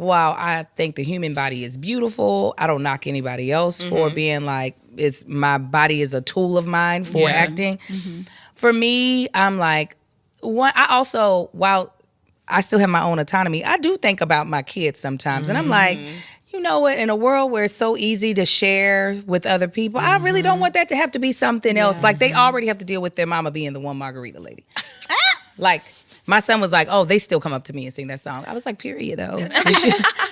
while I think the human body is beautiful, I don't knock anybody else for being like, my body is a tool of mine for acting. For me, I'm like, I also, while I still have my own autonomy, I do think about my kids sometimes. And I'm like, you know what? In a world where it's so easy to share with other people, I really don't want that to have to be something else. Like, they already have to deal with their mama being the One Margarita Lady. Like, my son was like, oh, they still come up to me and sing that song. I was like, period, though.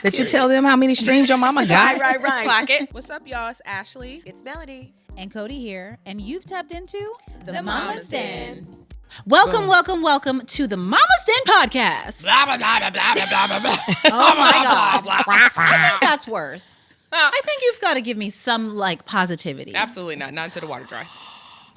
Did you tell them how many streams your mama got? Right. Clock it. What's up, y'all? It's Ashley. It's Melody. And Cody here, and you've tapped into The Mama's Den. Welcome to the Mama's Den podcast. Blah, blah, blah, blah, blah, blah, blah, blah. Oh my God. I think that's worse. I think you've got to give me some like positivity. Absolutely not. Not until the water dries.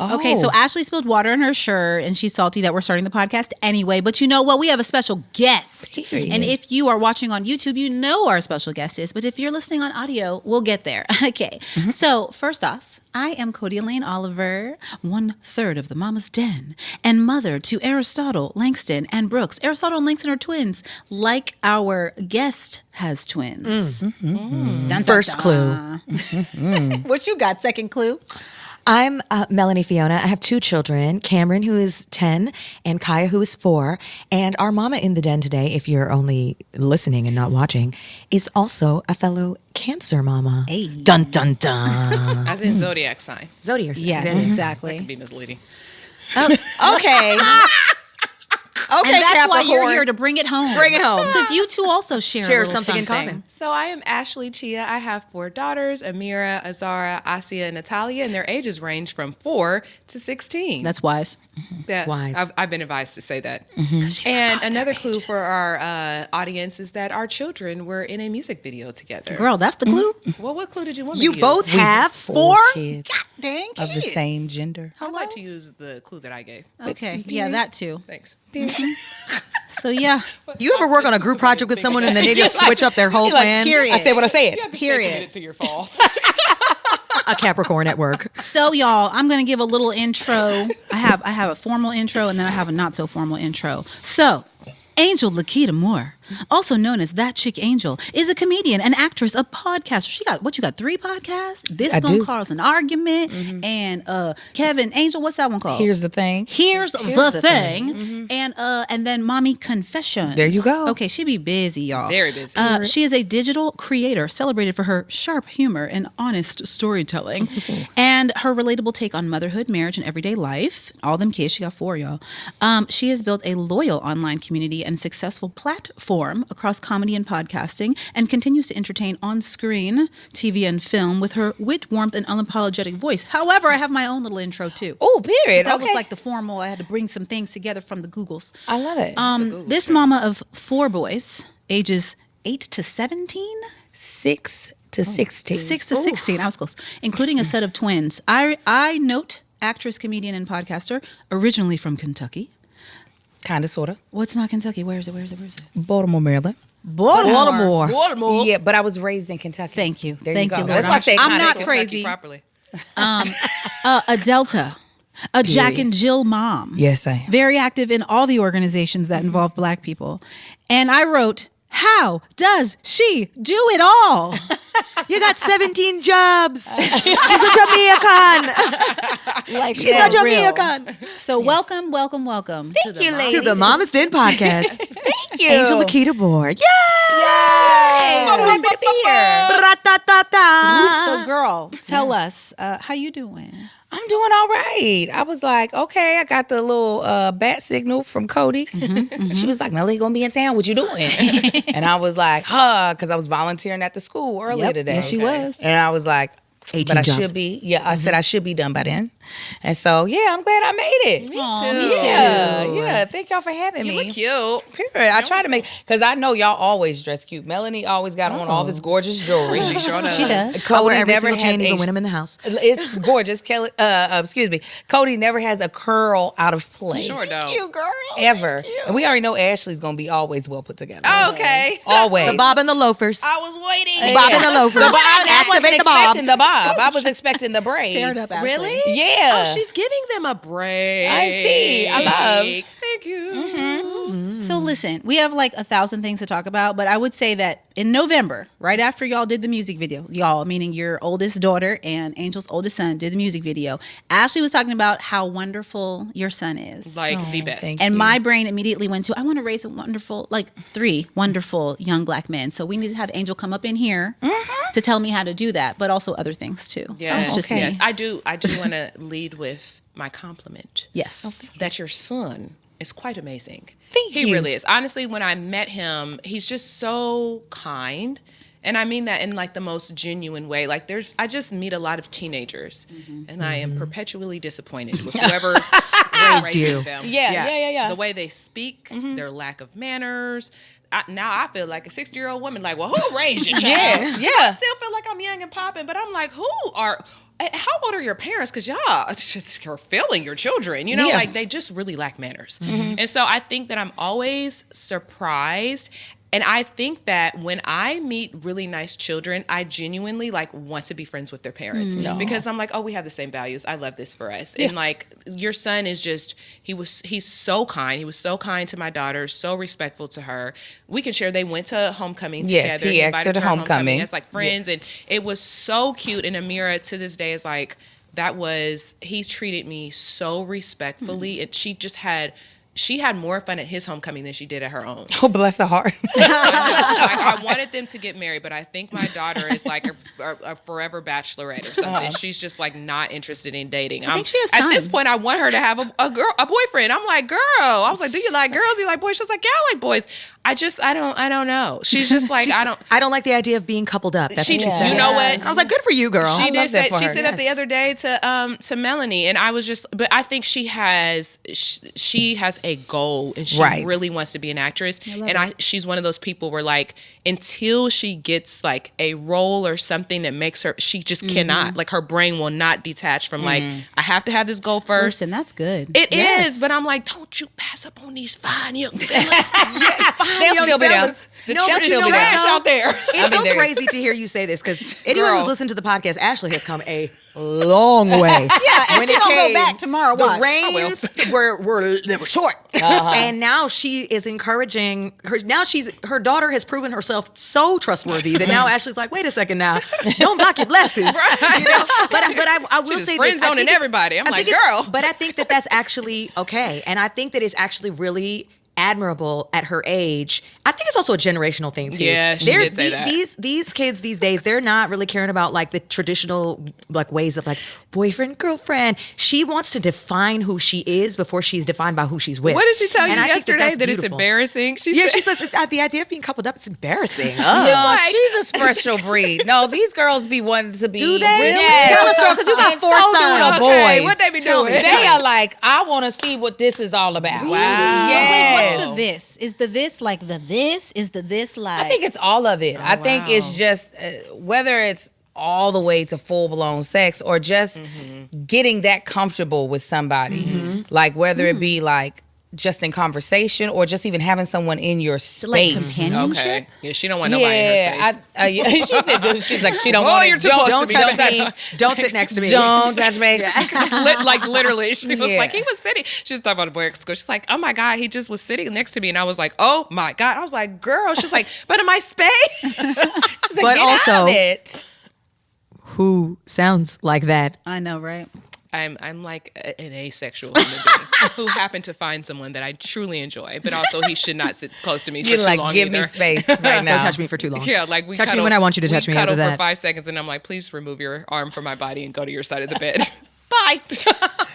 Okay, so Ashley spilled water in her shirt, and she's salty that we're starting the podcast anyway. But you know what? We have a special guest. Period. And if you are watching on YouTube, you know our special guest is. But if you're listening on audio, we'll get there. Okay. So first off, I am Cody Elaine Oliver, 1/3 of the Mama's Den, and mother to Aristotle, Langston, and Brooks. Aristotle and Langston are twins, like our guest has twins. Dun, dun, First dun. What you got? Second clue? I'm Melanie Fiona. I have 2 children, Cameron, who is 10, and Kaya, who is 4. And our mama in the den today, if you're only listening and not watching, is also a fellow Cancer mama. Hey. Dun, dun, dun. As in zodiac sign. Zodiac sign. Yes, That can exactly. be misleading. Okay. And that's why you're Capricorn. here to bring it home. Bring it home. Because you two also share a Share little something in common. So I am Ashley Chia. I have 4 daughters, Amira, Azara, Asia, and Natalia, and their ages range from 4 to 16. That's wise. That's wise. I've been advised to say that. And another clue for our audience is that our children were in a music video together. Girl, that's the clue. Well, what clue did you want me You to both use? have 4 kids dang of the kids. same gender. I'd like to use the clue that I gave. Okay. Yeah, that too. Thanks. So, yeah. You ever work on a group project with someone and then they just switch up their whole plan? Period. I said what I said. You have to stay Period. committed to your falls. A Capricorn at work. So, y'all, I'm going to give a little intro. I have a formal intro, and then I have a not so formal intro. So, Angel Laketa Moore, also known as That Chick Angel, is a comedian, an actress, a podcaster. She got 3 podcasts? This I Gonna do. Cause an Argument, and Kevin Angel, what's that one called? Here's the thing. Here's the thing. And then Mommy Confessions. There you go. Okay, she be busy, y'all. Very busy. She is a digital creator celebrated for her sharp humor and honest storytelling and her relatable take on motherhood, marriage, and everyday life. All them kids, she got 4, y'all. She has built a loyal online community and successful platform across comedy and podcasting and continues to entertain on screen, TV, and film with her wit, warmth, and unapologetic voice. However, I have my own little intro too. Oh, period. That was Okay. like the formal. I had to bring some things together from the Googles. I love it. This mama of 4 boys, ages 8 to 17, 6 to 16. 6 to 16. I was close, including a set of twins. I note actress, comedian, and podcaster, originally from Kentucky. Kind of, sort of. What's not Kentucky? Where is it? Baltimore, Maryland. Baltimore. Baltimore. Yeah, but I was raised in Kentucky. Thank you. There Thank you you, go. Lord. That's why I say I'm kinda. not Kentucky crazy. properly. A Delta. A Jack and Jill mom. Yes, I am. Very active in all the organizations that involve Black people. And I wrote, how does she do it all? You got 17 jobs. She's a Jamaican. Like, She's a Jamaican. So welcome to the you, Mom- lady. To the Mama's Den podcast. Thank you. Angel Laketa Moore. Yay! Yay! So happy to be here. Ra-ta-ta-ta. So girl, tell us, how you doing? I'm doing all right. I was like, okay, I got the little bat signal from Cody. She was like, Melly gonna be in town. What you doing? And I was like, because I was volunteering at the school earlier Yep. today. Yes, she was. And I was like, 18 but I jobs. should be. Yeah, I said I should be done by then. And so, yeah, I'm glad I made it. Me Aw, too. me too. Yeah. Thank y'all for having You me. look cute. Period. I try to make, because I know y'all always dress cute. Melanie always got on all this gorgeous jewelry. She sure does. She does. I wear Cody every never single chain, has even a- when I'm in the house. It's gorgeous. Kelly, excuse me. Cody never has a curl out of place. Sure don't. You girl. Ever. And we already know Ashley's going to be always well put together. Oh, okay. Always. The bob and the loafers. I was waiting. Bob and the loafers. I wasn't Activate the bob. expecting the bob. I was expecting the braids. Tear it up, Ashley. Really? Yeah. Oh, she's giving them a break. I see. I love. Thank you. So listen, we have like 1,000 things to talk about, but I would say that in November, right after y'all did the music video, y'all, meaning your oldest daughter and Angel's oldest son, did the music video, Ashley was talking about how wonderful your son is. Like the best. And my brain immediately went to, I want to raise a wonderful, like 3 wonderful young black men. So we need to have Angel come up in here to tell me how to do that, but also other things too. Yes, That's just me. yes. I do want to lead with my compliment. Yes. That your son is quite amazing. Thank He you. really is. Honestly, when I met him, he's just so kind. And I mean that in like the most genuine way. Like I just meet a lot of teenagers and I am perpetually disappointed with whoever raised you. them. Yeah. The way they speak, their lack of manners. Now I feel like a 60-year-old woman, like, well, who raised your child? I still feel like I'm young and popping, but I'm like, how old are your parents? Because y'all just are failing your children. You know, like they just really lack manners. And so I think that I'm always surprised. And I think that when I meet really nice children, I genuinely like want to be friends with their parents because I'm like, oh, we have the same values. I love this for us. And like your son is just, he's so kind. He was so kind to my daughter, so respectful to her. We can share, they went to homecoming Yes, together. he asked her to homecoming. as like friends. And it was so cute. And Amira to this day is like, he treated me so respectfully. And she had more fun at his homecoming than she did at her own. Oh, bless her heart. I wanted them to get married, but I think my daughter is like a forever bachelorette or something. She's just like not interested in dating. I think she has time. At this point, I want her to have a boyfriend. I'm like, girl. I was like, do you like girls? You like boys? She's like, yeah, I like boys. I don't know. She's just like, I don't like the idea of being coupled up. That's what she said. You know what? And I was like, good for you, girl. She love did that say, for she her. said that the other day to Melanie, and I was just, but I think she has a goal, and she Right. really wants to be an actress, and she's one of those people where like until she gets like a role or something that makes her, she just cannot, like her brain will not detach from like, I have to have this goal first. Listen, that's good. It Yes. is, but I'm like, don't you pass up on these fine young fellas. They'll still be there. No, but There's you know trash what? out there. It's so there- crazy to hear you say this because anyone Girl. who's listened to the podcast, Ashley has come a long way. Yeah, and When she it gonna go came, back tomorrow. The Watch. reins they were short, and now she is encouraging her. Now her daughter has proven herself so trustworthy that now Ashley's like, wait a second, now don't block your blessings. Right. You know? But I will She's say friend this, I zoning think it's- everybody. I'm I like, think it's- girl. but I think that that's actually okay, and I think that it's actually really admirable at her age. I think it's also a generational thing too. Yeah, she did say that. These kids these days, they're not really caring about like the traditional like ways of like boyfriend, girlfriend. She wants to define who she is before she's defined by who she's with. What did she tell you And I think yesterday? that's That it's beautiful. embarrassing? Yeah, said, she says the idea of being coupled up, it's embarrassing. No, she's a special breed. No, these girls be wanting to be. Do they? Yes. Tell us, girl, because you got And 4 so do sons. the Okay, boys. what they be Tell doing? me. They are like, I want to see what this is all about. Wow. Yes. What's the this? Is the this like the this? Is the this like? I think it's all of it. I think it's just whether it's all the way to full blown sex or just getting that comfortable with somebody, like whether it be like just in conversation or just even having someone in your like space. companionship. Okay. Yeah, she don't want nobody in her space. Yeah, she said this. She's like she don't Oh, want you're it. too close Don't to me. touch Don't me. Don't sit next to me. Don't touch me. Like literally, she was Yeah. like, he was sitting. She was talking about a boy at school. She's like, oh my God, he just was sitting next to me, and I was like, oh my God. I was like, girl. She's like, but in my space. She's like, But get also- out of it. Who sounds like that? I know, right? I'm like an asexual human being who happened to find someone that I truly enjoy, but also he should not sit close to me for You're too like, long give either. me space right now. Don't touch me for too long. Yeah, like we touch me cuddle- when I want you to touch me. We cuddle After for that, 5 seconds, and I'm like, please remove your arm from my body and go to your side of the bed. Bye.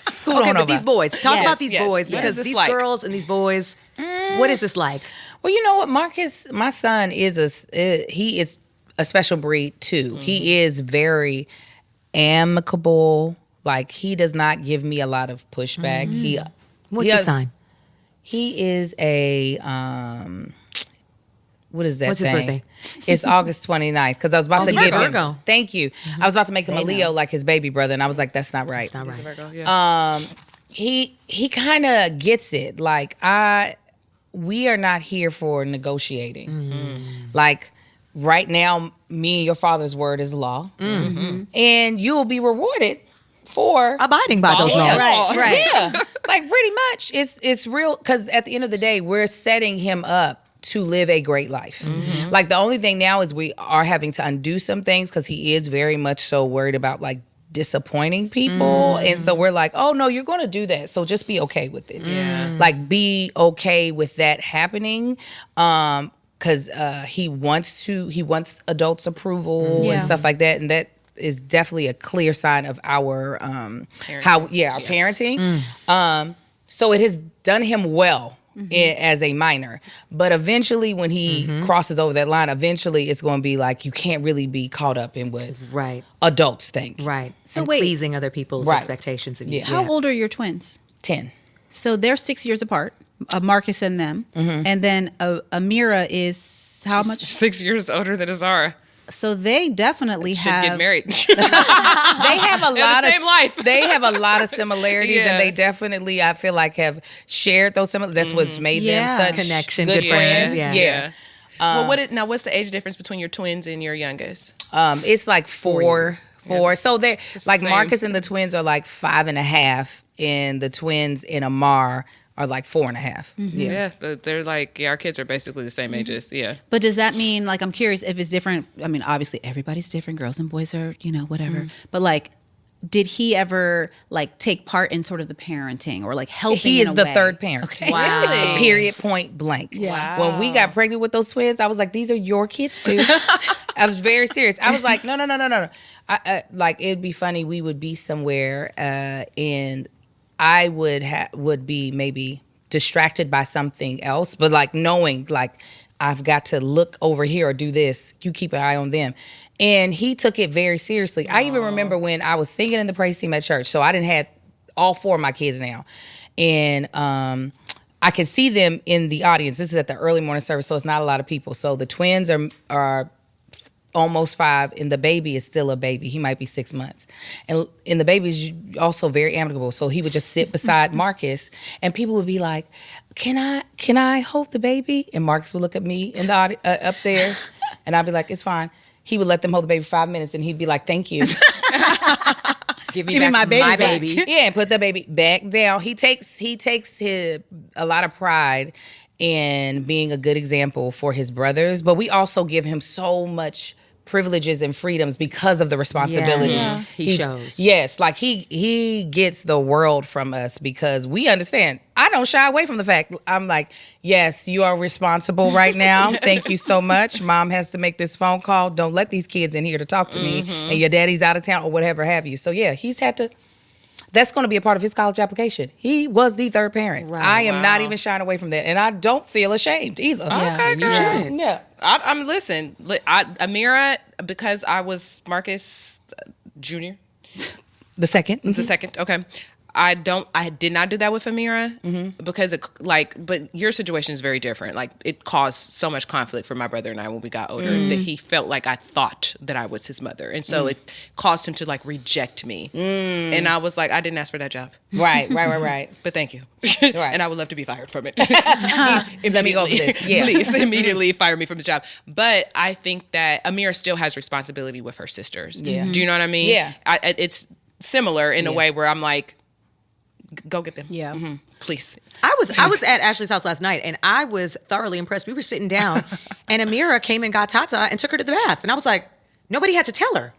Scoot okay, on but over. these boys. Talk Yes, about these yes. boys What because is this these like? girls and these boys. What is this like? Well, you know what, Marcus, my son he is a special breed too. He is very amicable. Like he does not give me a lot of pushback. What's his sign? He is a what is that? What's his thing? birthday? It's August 29th because I was about to he's give him. Virgo. Thank you. I was about to make him a Leo like his baby brother, and I was like, that's not right. It's not right. Virgo, yeah. He kind of gets it. Like we are not here for negotiating. Like right now, me and your father's word is law, and you will be rewarded for abiding by those Yeah. laws. Right. Yeah, like pretty much. It's real because at the end of the day, we're setting him up to live a great life. Like the only thing now is we are having to undo some things because he is very much so worried about like disappointing people, and so we're like, oh no, you're going to do that, so just be okay with it. Like be okay with that happening. Because he wants adults' approval and stuff like that, and that is definitely a clear sign of our parenting. So it has done him well as a minor, but eventually when he crosses over that line, eventually it's going to be like you can't really be caught up in what adults think. Right. So and wait. pleasing other people's expectations of you. How old are your twins? 10. So they're 6 years apart. Marcus and them, and then Amira is how much? 6 years older than Azara. So they definitely Should have get married. They have a lot the of same life. They have a lot of similarities, Yeah. and they definitely, I feel like, have shared those similarities. That's what's made them such Connection, good good friends. friends. Yeah. Well, what's the age difference between your twins and your youngest? It's like four. So they're like same. Marcus and the twins are like 5.5, and the twins in Amar are like 4.5. Yeah, they're like our kids are basically the same ages. Yeah. But does that mean, like, I'm curious if it's different? I mean, obviously everybody's different. Girls and boys are, whatever. But like, did he ever like take part in sort of the parenting or like helping? He is in a the way? third parent. Okay. Wow. Really? Period. Point blank. Yeah. When we got pregnant with those twins, I was like, "These are your kids too." I was very serious. I was like, "No." Like it'd be funny. We would be somewhere, and I would be maybe distracted by something else, but like knowing like I've got to look over here or do this. You keep an eye on them. And he took it very seriously. I even remember when I was singing in the praise team at church. So I didn't have all 4 of my kids now. And I could see them in the audience. This is at the early morning service, so it's not a lot of people. So the twins are almost 5, and the baby is still a baby. He might be 6 months. And the baby is also very amicable. So he would just sit beside Marcus, and people would be like, can I hold the baby? And Marcus would look at me in the up there, and I'd be like, it's fine. He would let them hold the baby 5 minutes, and he'd be like, thank you. Give me my baby back. baby. Yeah, and put the baby back down. He takes a lot of pride in being a good example for his brothers, but we also give him so much privileges and freedoms because of the responsibility He shows. Yes, like he gets the world from us because we understand. I don't shy away from the fact. I'm like, yes, you are responsible right now. Thank you so much. Mom has to make this phone call. Don't let these kids in here to talk to me, and your daddy's out of town or whatever have you. So yeah, he's had to. That's going to be a part of his college application. He was the third parent. Right. I am not even shying away from that, and I don't feel ashamed either. Okay, You girl. shouldn't. Yeah. I'm listen. Amira, because I was Marcus Jr. The second. The second. Okay. I did not do that with Amira because but your situation is very different. Like it caused so much conflict for my brother and I when we got older that he felt like I thought that I was his mother. And so it caused him to like reject me. And I was like, I didn't ask for that job. Right. But thank you. Right. And I would love to be fired from it. Let me go for this. Yeah. Please immediately fire me from the job. But I think that Amira still has responsibility with her sisters. Yeah. Do you know what I mean? Yeah. It's similar in a way where I'm like, go get them. Yeah. Please. I was at Ashley's house last night, and I was thoroughly impressed. We were sitting down, and Amira came and got Tata and took her to the bath. And I was like, nobody had to tell her.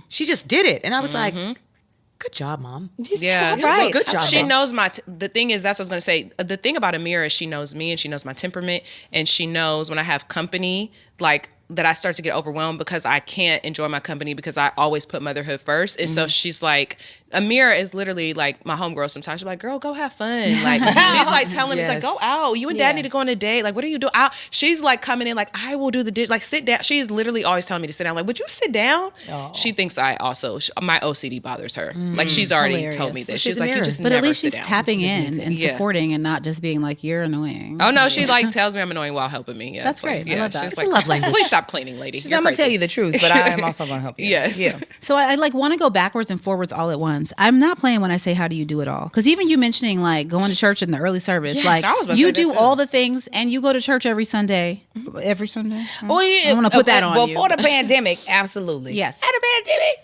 She just did it. And I was like, good job, Mom. Yeah. Right. Good job, She Mom. knows the thing is, that's what I was going to say. The thing about Amira is she knows me and she knows my temperament, and she knows when I have company, like, that I start to get overwhelmed because I can't enjoy my company because I always put motherhood first. And so she's like, Amira is literally like my homegirl sometimes. She's like, girl, go have fun. Like, she's like telling me, like, go out. You and dad need to go on a date. Like, what are you doing? She's like coming in like, I will do the dish. Like, sit down. She's literally always telling me to sit down. Like, would you sit down? Oh. She thinks my OCD bothers her. Like, she's already told me this. She's like, you just But never at least sit she's down. tapping in and supporting and not just being like, you're annoying. Oh no, she like tells me I'm annoying while helping me. Yeah, That's it's like, great. I love that. she's It's a love language. Please stop cleaning, lady. I'm going to tell you the truth, but I am also going to help you. Yes. Yeah. So I like want to go backwards and forwards all at once. I'm not playing when I say how do you do it all, because even you mentioning like going to church in the early service, Yes, like I was about to you say that do too. all the things and you go to church every Sunday. Every Sunday. Well, I want to put that on before you. the pandemic, absolutely. Yes. At the pandemic,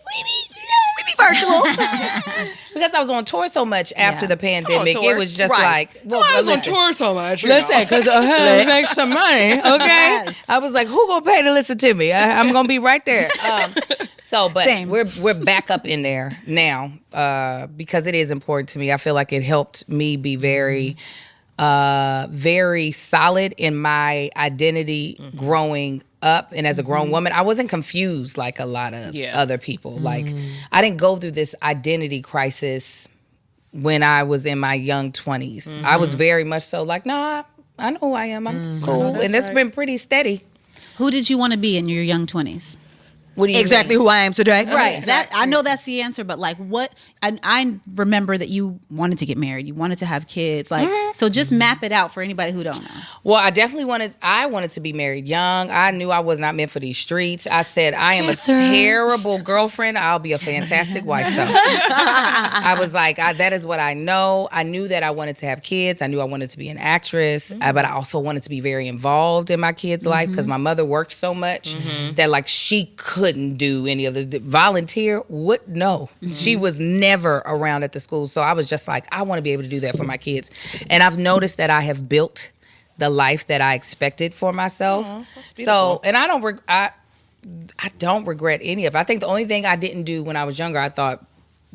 we be virtual. Because I was on tour so much after the pandemic, tour. it was just Right. like, well, I was on listen. tour so much. Listen, because I make some money, okay? Yes. I was like, who gonna pay to listen to me? I'm gonna be right there. But Same. we're back up in there now because it is important to me. I feel like it helped me be very, very solid in my identity growing up, and as a grown woman, I wasn't confused like a lot of other people. Like, I didn't go through this identity crisis when I was in my young 20s. I was very much so like, nah, I know who I am. I'm cool. And it's been pretty steady. Who did you want to be in your young 20s? What do you Exactly mean? who I am today. Right. That I know that's the answer, but like what I remember that you wanted to get married, you wanted to have kids. Like so just map it out for anybody who don't know. Well, I definitely wanted to be married young. I knew I was not meant for these streets. I said, I am a terrible girlfriend. I'll be a fantastic wife though. I was like, that is what I know. I knew that I wanted to have kids. I knew I wanted to be an actress, but I also wanted to be very involved in my kids' life because my mother worked so much that like she couldn't do any of the volunteer. No. She was never around at the school. So I was just like, I want to be able to do that for my kids. And I've noticed that I have built the life that I expected for myself. So, and I don't regret any of it. I think the only thing I didn't do when I was younger, I thought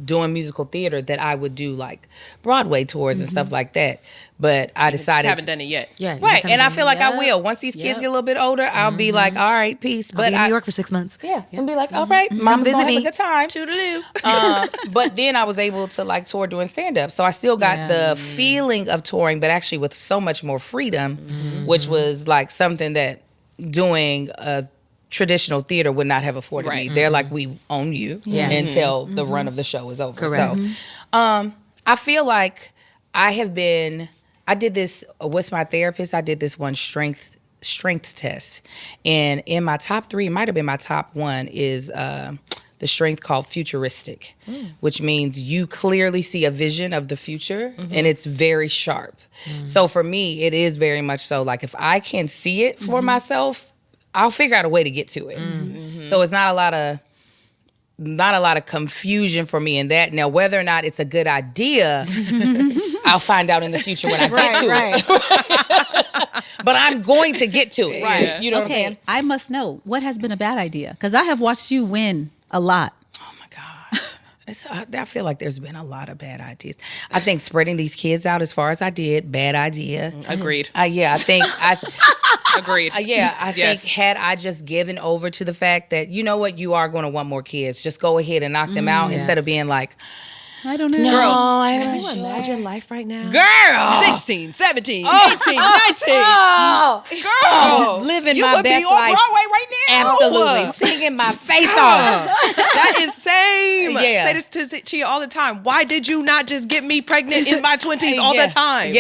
doing musical theater that I would do like Broadway tours and stuff like that. But I decided Haven't done it yet. Yeah. right, and I feel like I will. Once these kids get a little bit older, I'll be like, all right, peace. But But in New York for 6 months. yeah, and be like, all right, mama's visit gonna have me. a good time. Toodaloo. But then I was able to like tour doing stand up. So I still got the feeling of touring, but actually with so much more freedom, which was like something that doing a traditional theater would not have afforded me. Right. They're like, we own you until the run of the show is over. Correct. So I feel like I did this with my therapist. I did this one strengths test. And in my top 3, it might have been my top 1, is the strength called futuristic, which means you clearly see a vision of the future and it's very sharp. So for me, it is very much so like if I can see it for myself, I'll figure out a way to get to it. So it's not a lot of confusion for me in that. Now, whether or not it's a good idea, I'll find out in the future when I get to it. But I'm going to get to it. Right. You know what I'm Okay, saying? I must know what has been a bad idea because I have watched you win a lot. Oh my God. I feel like there's been a lot of bad ideas. I think spreading these kids out as far as I did, bad idea. Agreed. I think Agreed. I think had I just given over to the fact that, you know what, you are going to want more kids, just go ahead and knock them out instead of being like, I don't know. Can you imagine life right now? girl, 16, 17, 18, 19. Girl, living you my would best be on life. Broadway right now. Absolutely. Singing my face off. That is same. Yeah. Say this to Chia all the time. Why did you not just get me pregnant in my 20s all Yeah. the time?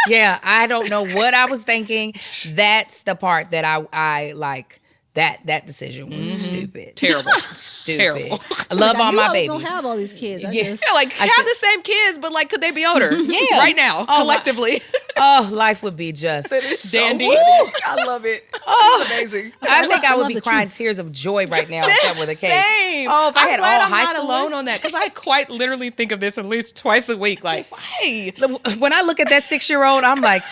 Yeah. I don't know what I was thinking. That's the part that I like. That decision was stupid. Terrible. Stupid. Terrible. I love all my I was babies. gonna have all these kids. I Yeah. just- Yeah, like have the same kids, but like could they be older? Yeah. Right now, Oh, collectively. Oh, life would be just Dandy. I love it. It's amazing. I think I would love be the crying truth. tears of joy right now if that were the case. Same. Oh, if I I'm had glad all I'm high not schoolers. alone on that because I quite literally think of this at least twice a week. Like, hey, When I look at that 6-year-old, I'm like,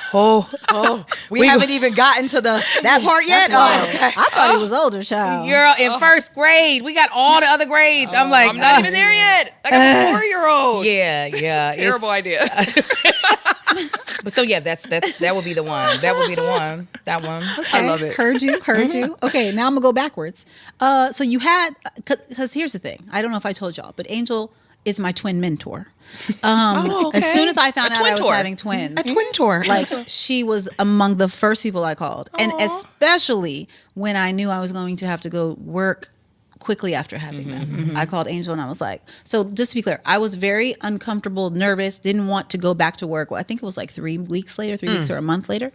We haven't even gotten to that part yet. Oh, okay. I thought he was older, child. girl, in first grade, we got all the other grades. I'm like, I'm not even there yet. I got a 4-year-old. Yeah. Terrible idea. But so yeah, that would be the one. That would be the one. That one. I love it. Heard you. Okay, now I'm gonna go backwards. So you had, because here's the thing. I don't know if I told y'all, but Angel is my twin mentor. okay. As soon as I found A out twin I was tour. having twins, Twin tour. like she was among the first people I called, and especially when I knew I was going to have to go work quickly after having them. I called Angel and I was like, so just to be clear, I was very uncomfortable, nervous, didn't want to go back to work. Well, I think it was like 3 weeks later, 3 weeks or a month later.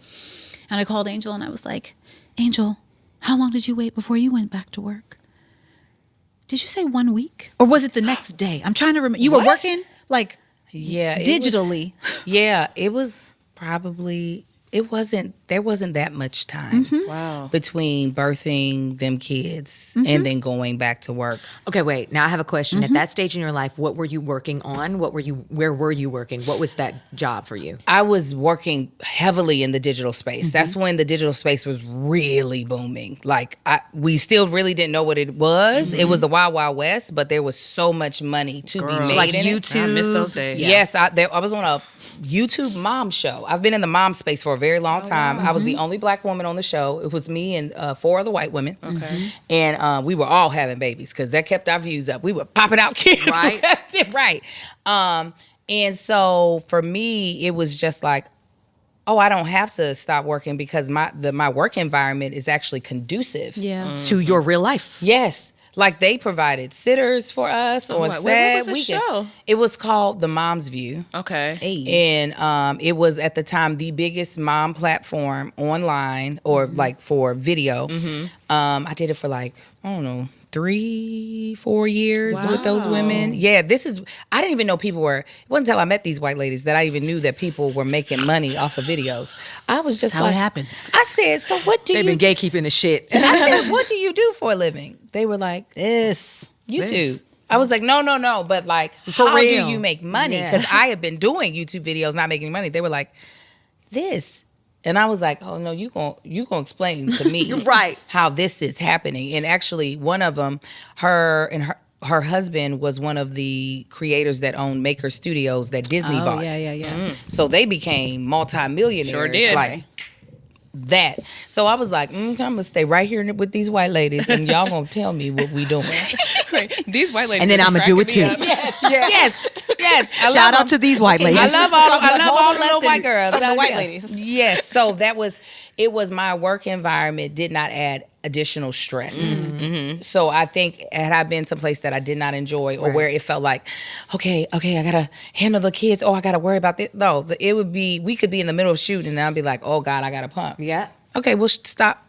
And I called Angel and I was like, Angel, how long did you wait before you went back to work? Did you say 1 week? Or was it the next day? I'm trying to remember. You were working like Yeah. digitally. It was probably there wasn't that much time between birthing them kids and then going back to work. Okay, wait. Now I have a question. At that stage in your life, what were you working on? Where were you working? What was that job for you? I was working heavily in the digital space. That's when the digital space was really booming. Like we still really didn't know what it was. It was the Wild Wild West, but there was so much money to be made So like in YouTube. it. I miss those days. Yes, I was on a YouTube mom show. I've been in the mom space for a very long time. I was the only black woman on the show. It was me and 4 other white women. Okay. And we were all having babies because that kept our views up. We were popping out kids. Right. Right. And so for me, it was just like, oh, I don't have to stop working because my work environment is actually conducive. Yeah. To your real life. Yes. Like they provided sitters for us on what sad was the weekend. show? It was called The Mom's View. Okay. And it was at the time the biggest mom platform online or like for video. I did it for like, I don't know, 3-4 years with those women. Yeah, I didn't even know people were, it wasn't until I met these white ladies that I even knew that people were making money off of videos. I was just How like, it happens. I said, so what do They've you been gatekeeping the shit. And I said, what do you do for a living? They were like, This. YouTube. I was like, no, but like, For how real. do you make money? Yeah. Because I had been doing YouTube videos, not making money. They were like, this. And I was like, oh no, you gonna explain to me Right. how this is happening. And actually one of them, her husband was one of the creators that owned Maker Studios that Disney bought. Yeah. So they became multimillionaires. Sure did. Like that. So I was like, I'm gonna stay right here with these white ladies and y'all gonna tell me what we doing. These white ladies. And then are I'm going to do it cracking too. me up. Yes. I Shout love out them. to these white ladies. I love all the little white lessons girls. of the white Yeah. ladies. Yes. So it was my work environment did not add additional stress. So I think had I been someplace that I did not enjoy or where it felt like, okay, I gotta handle the kids. Oh, I gotta worry about this. No, it would be, we could be in the middle of shooting and I'd be like, oh God, I gotta pump. Yeah. Okay, well stop.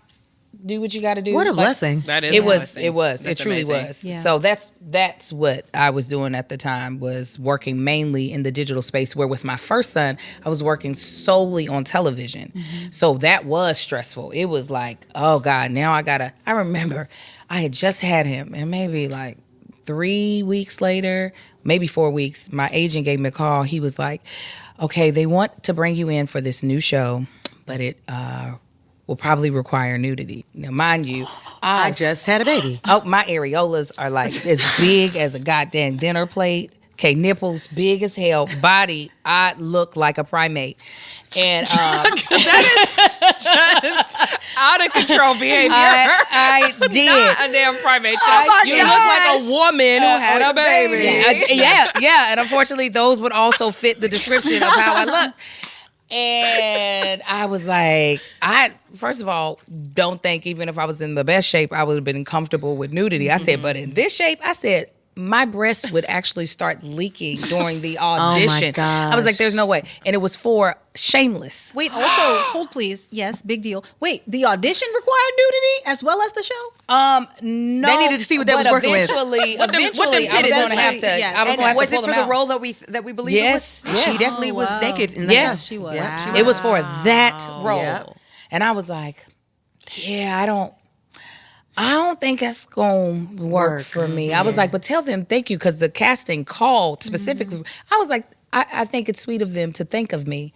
Do what you got to do. What a Like, blessing. That is It a was. blessing. It was. That's It truly amazing. was. Yeah. So that's what I was doing at the time, was working mainly in the digital space. Where with my first son, I was working solely on television. So that was stressful. It was like, oh God, now I remember I had just had him, and maybe like 3 weeks later, maybe 4 weeks, my agent gave me a call. He was like, okay, they want to bring you in for this new show, but it will probably require nudity. Now, mind you, I just had a baby. oh, my areolas are like as big as a goddamn dinner plate. Okay, nipples big as hell. Body, I look like a primate. And Just out of control behavior. I did. Not a damn primate. my You look like a woman who had a baby. Yeah. And unfortunately, those would also fit the description of how I look. And I was like, first of all, don't think even if I was in the best shape, I would have been comfortable with nudity. I said, but in this shape, I said, my breasts would actually start leaking during the audition. gosh. I was like, there's no way. And it was for Shameless. Wait, also, hold please. Yes, big deal. Wait, the audition required nudity as well as the show? No. They needed to see what they was but working with. eventually, What them I was going titties to look have like. to. Yes. I was And going to have was to it pull for them the out. role that we believe Yes, it was? yes. She definitely was wow. naked in the Yes. show. She was. Yeah. It was for that role. Yeah. And I was like, yeah, I don't think that's going to work for me. I was like, but tell them thank you, because the casting called specifically. I was like, I think it's sweet of them to think of me.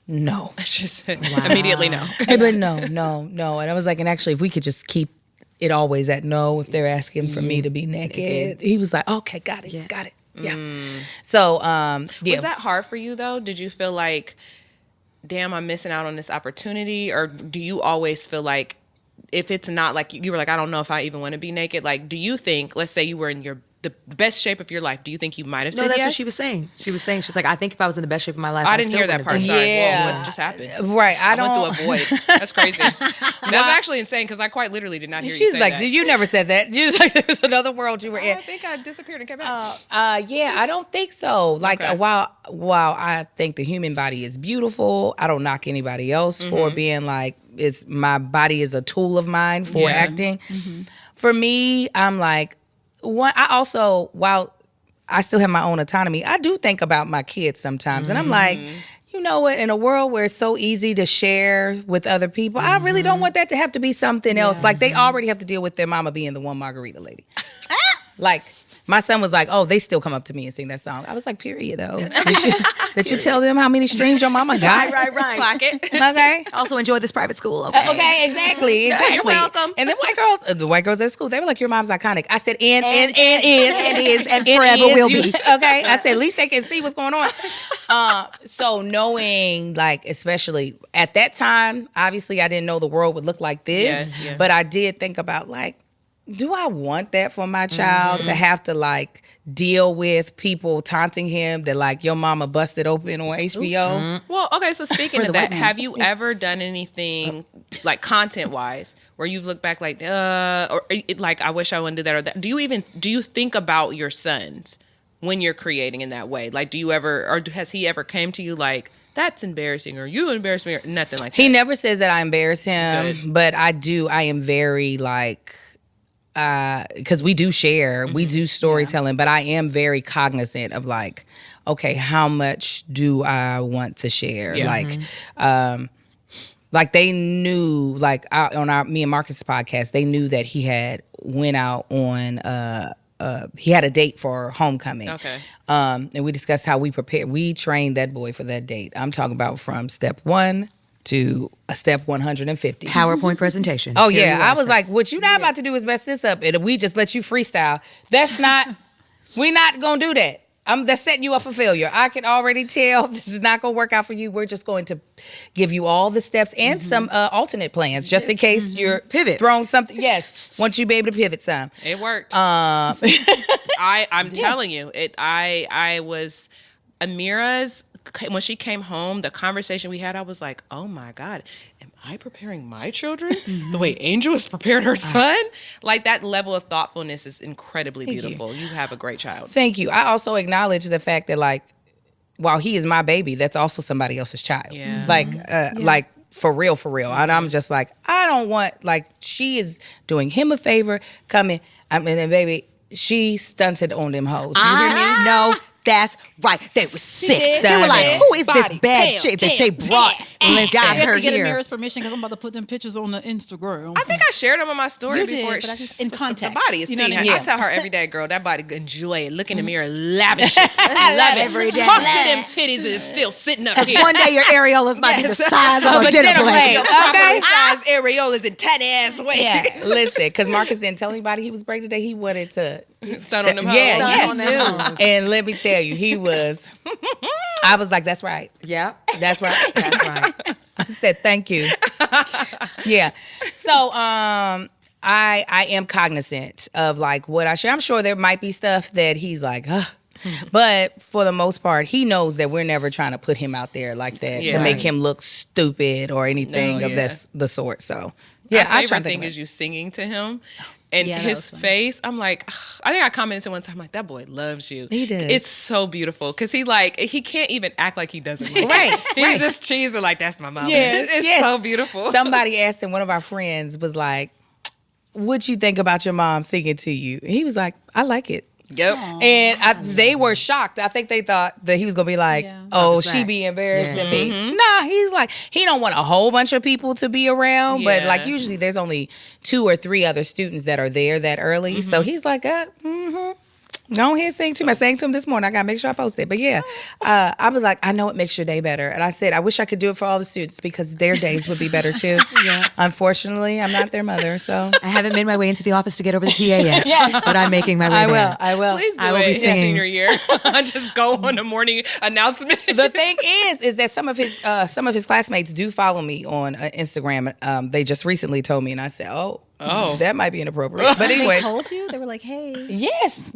No. Just immediately no. But no. And I was like, and actually, if we could just keep it always at no, if they're asking for me to be naked. He was like, okay, got it. Yeah. So, yeah. Was that hard for you though? Did you feel like, damn, I'm missing out on this opportunity? Or do you always feel like, if it's not like you were like, I don't know if I even want to be naked. Like, do you think, let's say you were in the best shape of your life, do you think you might have said No, that's yes? what she was saying. She's like, I think if I was in the best shape of my life, I I didn't still hear that would've part. done it. Sorry. Yeah. Whoa, what just happened? Right. I went don't. through a void. That's crazy. That's actually insane because I quite literally did not hear you She's say like, that. you never said that. She was like, there's another world you were in. I think I disappeared and came back. Yeah, I don't think so. Like, Okay. while I think the human body is beautiful, I don't knock anybody else for being like, my body is a tool of mine for acting. For me, I'm like, while I still have my own autonomy, I do think about my kids sometimes. And I'm like, you know what? In a world where it's so easy to share with other people, I really don't want that to have to be something else. Like, they already have to deal with their mama being the One Margarita Lady. Like, my son was like, oh, they still come up to me and sing that song. I was like, period, though. Did you tell them how many streams your mama got? Right. Clock it. Okay. Also enjoy this private school, okay? Okay, exactly. You're welcome. And then the white girls at school, they were like, your mom's iconic. I said, and forever will be. Okay. I said, at least they can see what's going on. So knowing, like, especially at that time, obviously I didn't know the world would look like this, but I did think about, like, do I want that for my child to have to, like, deal with people taunting him that, like, your mama busted open on HBO? Well, okay, so speaking of that, have you ever done anything, like, content-wise, where you've looked back like, like, I wish I wouldn't do that or that? Do you think about your sons when you're creating in that way? Like, do you ever, or has he ever came to you like, that's embarrassing, or you embarrass me, or nothing like that? He never says that I embarrass him, but I am very, like, because we do share, we do storytelling, but I am very cognizant of, like, okay, how much do I want to share? Like they knew, like, on me and Marcus' podcast, they knew that he had went out on he had a date for homecoming. Okay. And we discussed how we trained that boy for that date. I'm talking about from step 1 to a step 150. PowerPoint presentation. Oh, yeah. I was like, what you're not about to do is mess this up. And we just let you freestyle. That's not, we're not going to do that. That's setting you up for failure. I can already tell this is not going to work out for you. We're just going to give you all the steps and some alternate plans just in case you're throwing something. Yes. Want you to be able to pivot some. It worked. I'm telling you, I was Amira's, when she came home, the conversation we had, I was like, oh my God, am I preparing my children the way Angel has prepared her son? Like, that level of thoughtfulness is incredibly beautiful. You have a great child. Thank you. I also acknowledge the fact that, like, while he is my baby, that's also somebody else's child. Yeah. Like, for real. And I'm just like, I don't want, like, she is doing him a favor, coming, and then, baby, she stunted on them hoes. I know. That's right. They were sick. They were like, who is this bad chick that they brought and got her to get here? Amira's permission because I'm about to put them pictures on the Instagram. I think I shared them on my story You before. did, but that's just in The context. body is You know what I tea. mean? I tell her every day, girl, that body, enjoy it. Look in the mirror, lavish it. Love it. Every day. Talk to them titties that are still sitting up here. One day your areolas might be the size of a dinner plate. Okay. Size areolas in tiny ass way. Yeah, listen, because Marcus didn't tell anybody he was pregnant today. He wanted to Stun on them hoes. Yeah. And let me tell you, he was. I was like, that's right. Yeah. That's right. That's right. I said, thank you. Yeah. So I am cognizant of, like, what I share. I'm sure there might be stuff that he's like, ugh. But for the most part, he knows that we're never trying to put him out there like that to make him look stupid or anything of the sort. So yeah, My favorite thing is you singing to him. And his face, I'm like, I think I commented to one time, I'm like, that boy loves you. He did. It's so beautiful. Because he can't even act like he doesn't like Right. He's just cheesing like, that's my mama. Yes, It's so beautiful. Somebody asked him, one of our friends was like, what'd you think about your mom singing to you? And he was like, I like it. Yep. And they were shocked. I think they thought that he was going to be like, she be embarrassing me. Nah, he's like, he don't want a whole bunch of people to be around. But, like, usually there's only 2 or 3 other students that are there that early. So he's like, go ahead and sing to me. I sang to him this morning. I got to make sure I post it. But yeah, I was like, I know it makes your day better. And I said, I wish I could do it for all the students because their days would be better too. Unfortunately, I'm not their mother, so. I haven't made my way into the office to get over the PA yet, but I'm making my way there. I will. Please do I will it be his singing. senior year. Just go on the morning announcement. The thing is that some of his classmates do follow me on Instagram. They just recently told me, and I said, oh, that might be inappropriate. But anyway, They told you? They were like, hey. yes,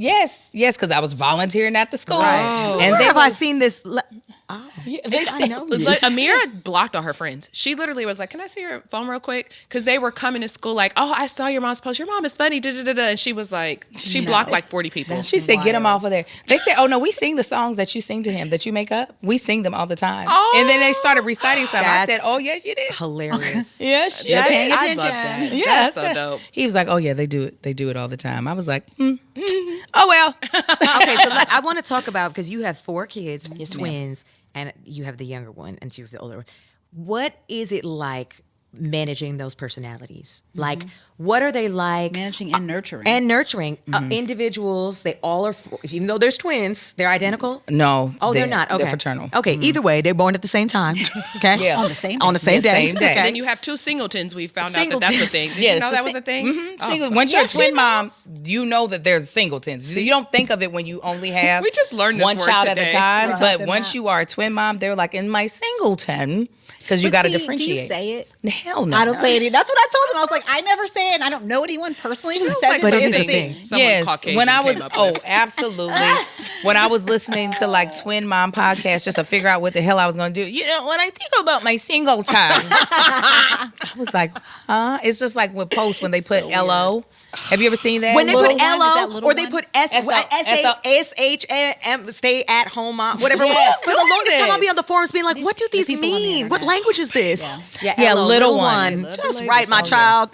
because I was volunteering at the school. Right. And Where they have were- I seen this? I know you. Like, Amira blocked all her friends. She literally was like, can I see your phone real quick? Because they were coming to school like, oh, I saw your mom's post. Your mom is funny. And she was like, she blocked like 40 people. She said, get him off of there. They said, oh, no, we sing the songs that you sing to him, that you make up. We sing them all the time. Oh. And then they started reciting something. I said, That's oh, yes, you did. Hilarious. Yes, you That's- did. I love that. Yeah, That's so dope. He was like, oh, yeah, they do it. They do it all the time. I was like, oh, well. Okay, so I want to talk about, because you have 4 kids, twins, and you have the younger one, and you have the older one. What is it like managing those personalities? Like, what are they like? Managing and nurturing. Individuals, they all are, even though there's twins, they're identical? No. Oh, they're not. Okay. They're fraternal. Okay, either way, they're born at the same time. Okay? Yeah. On the same On the same The day. same day. Okay. And then you have two singletons. We found out that that's a thing. Did Yes, you know the that was a thing? Single, once you're a twin mom, you know that there's singletons. You don't think of it when you only have We just learned this one word child at a today. time. Right. But Them once out. you are a twin mom, they're like in my singleton because you got to differentiate. Do you say it? Hell no. I don't say it. That's what I told him. I was like, I never say it. And I don't know anyone personally who says it, but but it it's is a a thing. thing. Someone Caucasian when I was came up with. absolutely. When I was listening to like twin mom podcasts just to figure out what the hell I was going to do, when I think about my single time, I was like, huh? It's just like with posts when they put LO. Have you ever seen that? When they Little put one, is that LO little or they one? put SHM, stay at home mom, whatever. Yes, For the doing longest time, I'll be this. on the forums being like, what do these people on the mean? What internet. language is this? Yeah, LO, little one. Just write my child.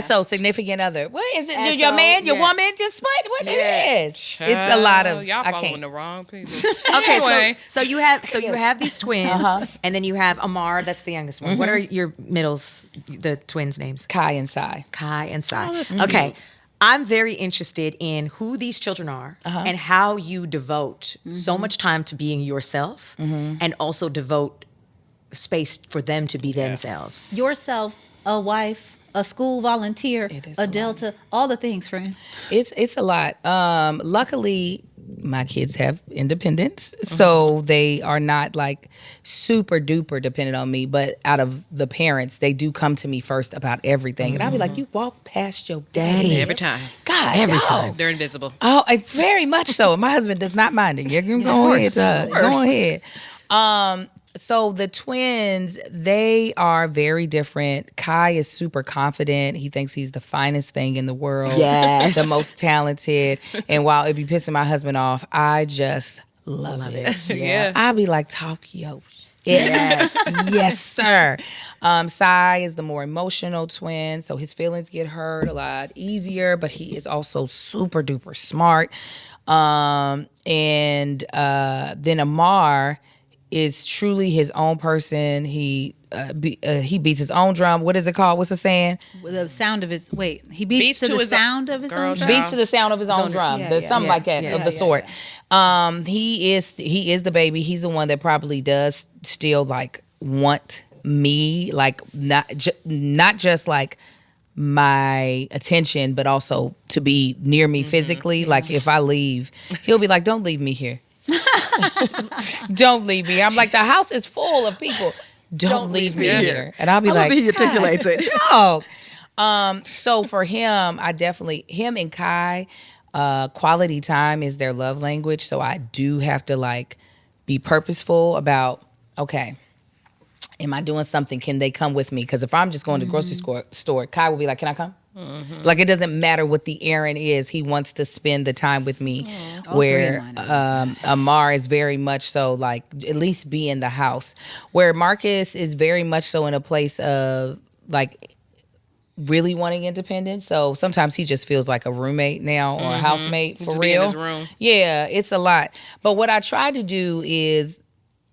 SO, significant other. What is it? SO, Your man, your yeah. woman, just what it is. It's a lot of, Y'all I following can't. the wrong people. Okay, Anyway. so you have these twins, and then you have Amar. That's the youngest one. What are your middles? The twins' names? Kai and Sai. Kai and Sai. Okay. I'm very interested in who these children are and how you devote so much time to being yourself and also devote space for them to be themselves. Yourself, a wife, a school volunteer, It is a a Delta, all the things, friend. It's a lot. Luckily, my kids have independence, so they are not like super duper dependent on me. But out of the parents, they do come to me first about everything, and I'll be like, "You walk past your daddy Every time. God, every time." They're invisible. Oh, very much so. My husband does not mind it. You can go ahead. Go ahead. So the twins, they are very different. Kai is super confident. He thinks he's the finest thing in the world. Yes. The most talented. And while it be pissing my husband off, I just love it. Yeah. I'll be like, talk yo. Yes. Yes, sir. Sai is the more emotional twin, so his feelings get hurt a lot easier, but he is also super duper smart. And then Amar is truly his own person. He beats his own drum. What is it called? What's the saying? The sound of his he beats to the his sound of his girl own child. drum. Beats to the sound of his own drum. Yeah, There's yeah, something yeah, like that yeah, of the yeah, sort. He is the baby. He's the one that probably does still like want me, like not just like my attention, but also to be near me physically. Like if I leave, he'll be like, "Don't leave me here." Don't leave me. I'm like, the house is full of people. Don't leave me here. And I'll be like, he articulates it. dog. So for him, him and Kai, quality time is their love language. So I do have to like be purposeful about, okay, am I doing something? Can they come with me? Because if I'm just going to the grocery store, Kai will be like, can I come? Like it doesn't matter what the errand is. He wants to spend the time with me. Where Amar is very much so like at least be in the house. Where Marcus is very much so in a place of like really wanting independence. So sometimes he just feels like a roommate now or a housemate for Just real. be in his room. Yeah, it's a lot. But what I try to do is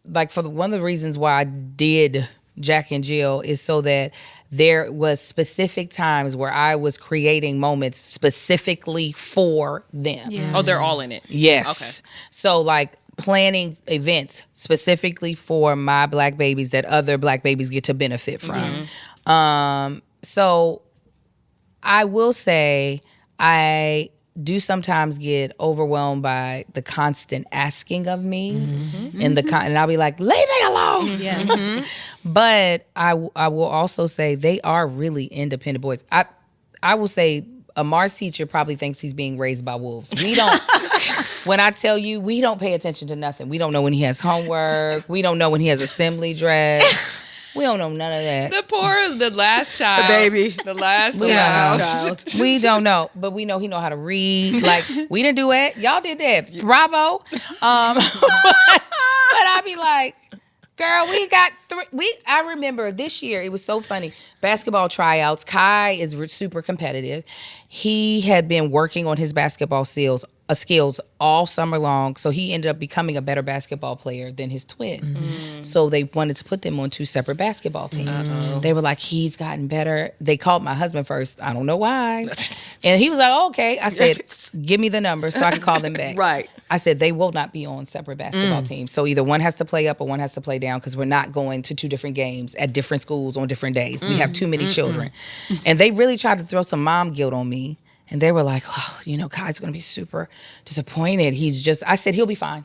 like one of the reasons why I did Jack and Jill is so that there was specific times where I was creating moments specifically for them. Oh, they're all in it. Yes. Okay. So like planning events specifically for my black babies that other black babies get to benefit from. So I will say I do sometimes get overwhelmed by the constant asking of me and and I'll be like, leave me alone. Yeah. But I will also say they are really independent boys. I will say Amar's teacher probably thinks he's being raised by wolves. We don't, when I tell you, we don't pay attention to nothing. We don't know when he has homework. We don't know when he has assembly dress. We don't know none of that. The last child. The baby. The last We don't child. know. We don't know, but we know he know how to read. Like we didn't do it. Y'all did that. Bravo. But I be like, girl, we got I remember this year, it was so funny. Basketball tryouts. Kai is super competitive. He had been working on his basketball skills skills all summer long. So he ended up becoming a better basketball player than his twin. So they wanted to put them on 2 separate basketball teams. They were like, he's gotten better. They called my husband first. I don't know why. And he was like, oh, okay. I said, give me the number so I can call them back. Right. I said, they will not be on separate basketball teams. So either one has to play up or one has to play down because we're not going to 2 different games at different schools on different days. We have too many children. And they really tried to throw some mom guilt on me. And they were like, oh, Kai's going to be super disappointed. I said, he'll be fine.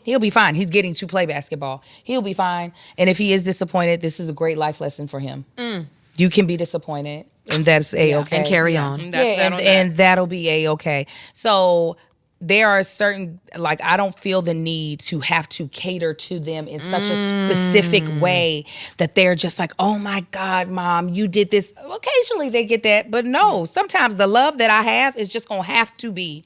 He'll be fine. He's getting to play basketball. He'll be fine. And if he is disappointed, this is a great life lesson for him. You can be disappointed, and that's A-okay. And carry on. And that'll be A-okay. So there are certain, like, I don't feel the need to have to cater to them in such a specific way that they're just like, oh my God, Mom, you did this. Occasionally they get that, but no, sometimes the love that I have is just going to have to be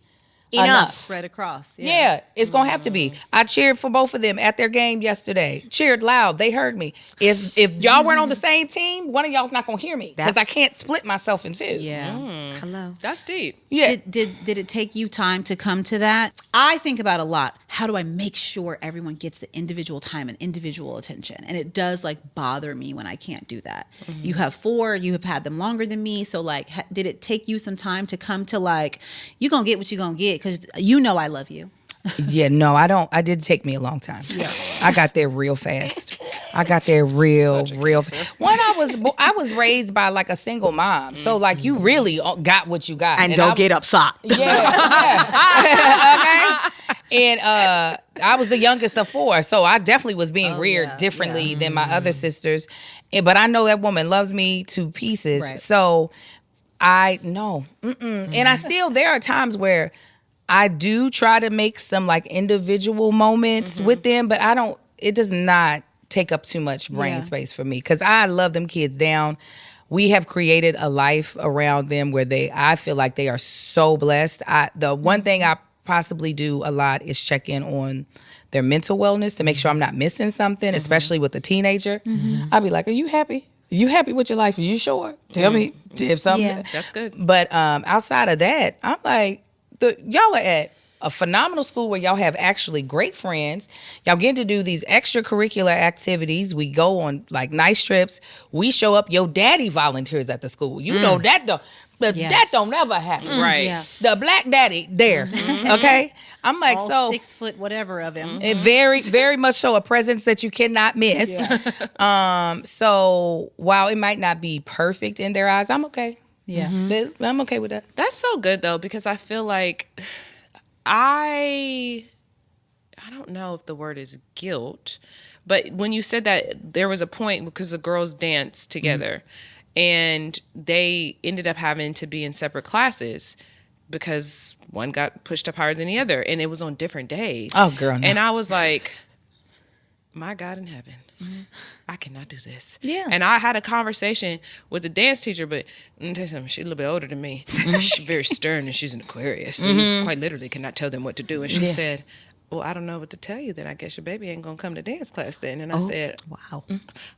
enough. Spread across. Yeah, it's going to have to be. I cheered for both of them at their game yesterday. Cheered loud. They heard me. If y'all weren't on the same team, one of y'all's not going to hear me because I can't split myself in 2. Yeah. Hello. That's deep. Yeah. Did it take you time to come to that? I think about a lot. How do I make sure everyone gets the individual time and individual attention? And it does like bother me when I can't do that. You have 4, you have had them longer than me. So like, did it take you some time to come to like, you're going to get what you're going to get because I love you. Yeah, no, I don't. It did take me a long time. Yeah. I got there real fast. I got there real fast. One, I was raised by like a single mom. So like you really got what you got. And don't get upset. Yeah. Okay. And I was the youngest of 4. So I definitely was being reared differently than my other sisters. But I know that woman loves me to pieces. Right. So no. And there are times where I do try to make some like individual moments with them, but it does not take up too much brain space for me because I love them kids down. We have created a life around them where I feel like they are so blessed. The one thing I possibly do a lot is check in on their mental wellness to make sure I'm not missing something, especially with a teenager. I'll be like, are you happy? Are you happy with your life? Are you sure? Tell me if something. Yeah. That's good. But outside of that, I'm like, y'all are at a phenomenal school where y'all have actually great friends. Y'all get to do these extracurricular activities. We go on like nice trips. We show up. Your daddy volunteers at the school. You know that don't never happen. Right. Yeah. The black daddy there. Okay. I'm like, All 6 foot whatever of him. it very, very much so a presence that you cannot miss. So while it might not be perfect in their eyes, I'm okay. Yeah. I'm okay with that. That's so good though, because I feel like I don't know if the word is guilt, but when you said that, there was a point because the girls danced together and they ended up having to be in separate classes because one got pushed up higher than the other and it was on different days. Oh, girl, no. And I was like, my God in heaven, I cannot do this. Yeah. And I had a conversation with the dance teacher, but she's a little bit older than me. She's very stern and she's an Aquarius. So you quite literally cannot tell them what to do. And she said, well, I don't know what to tell you then. I guess your baby ain't going to come to dance class then. And I said, Wow.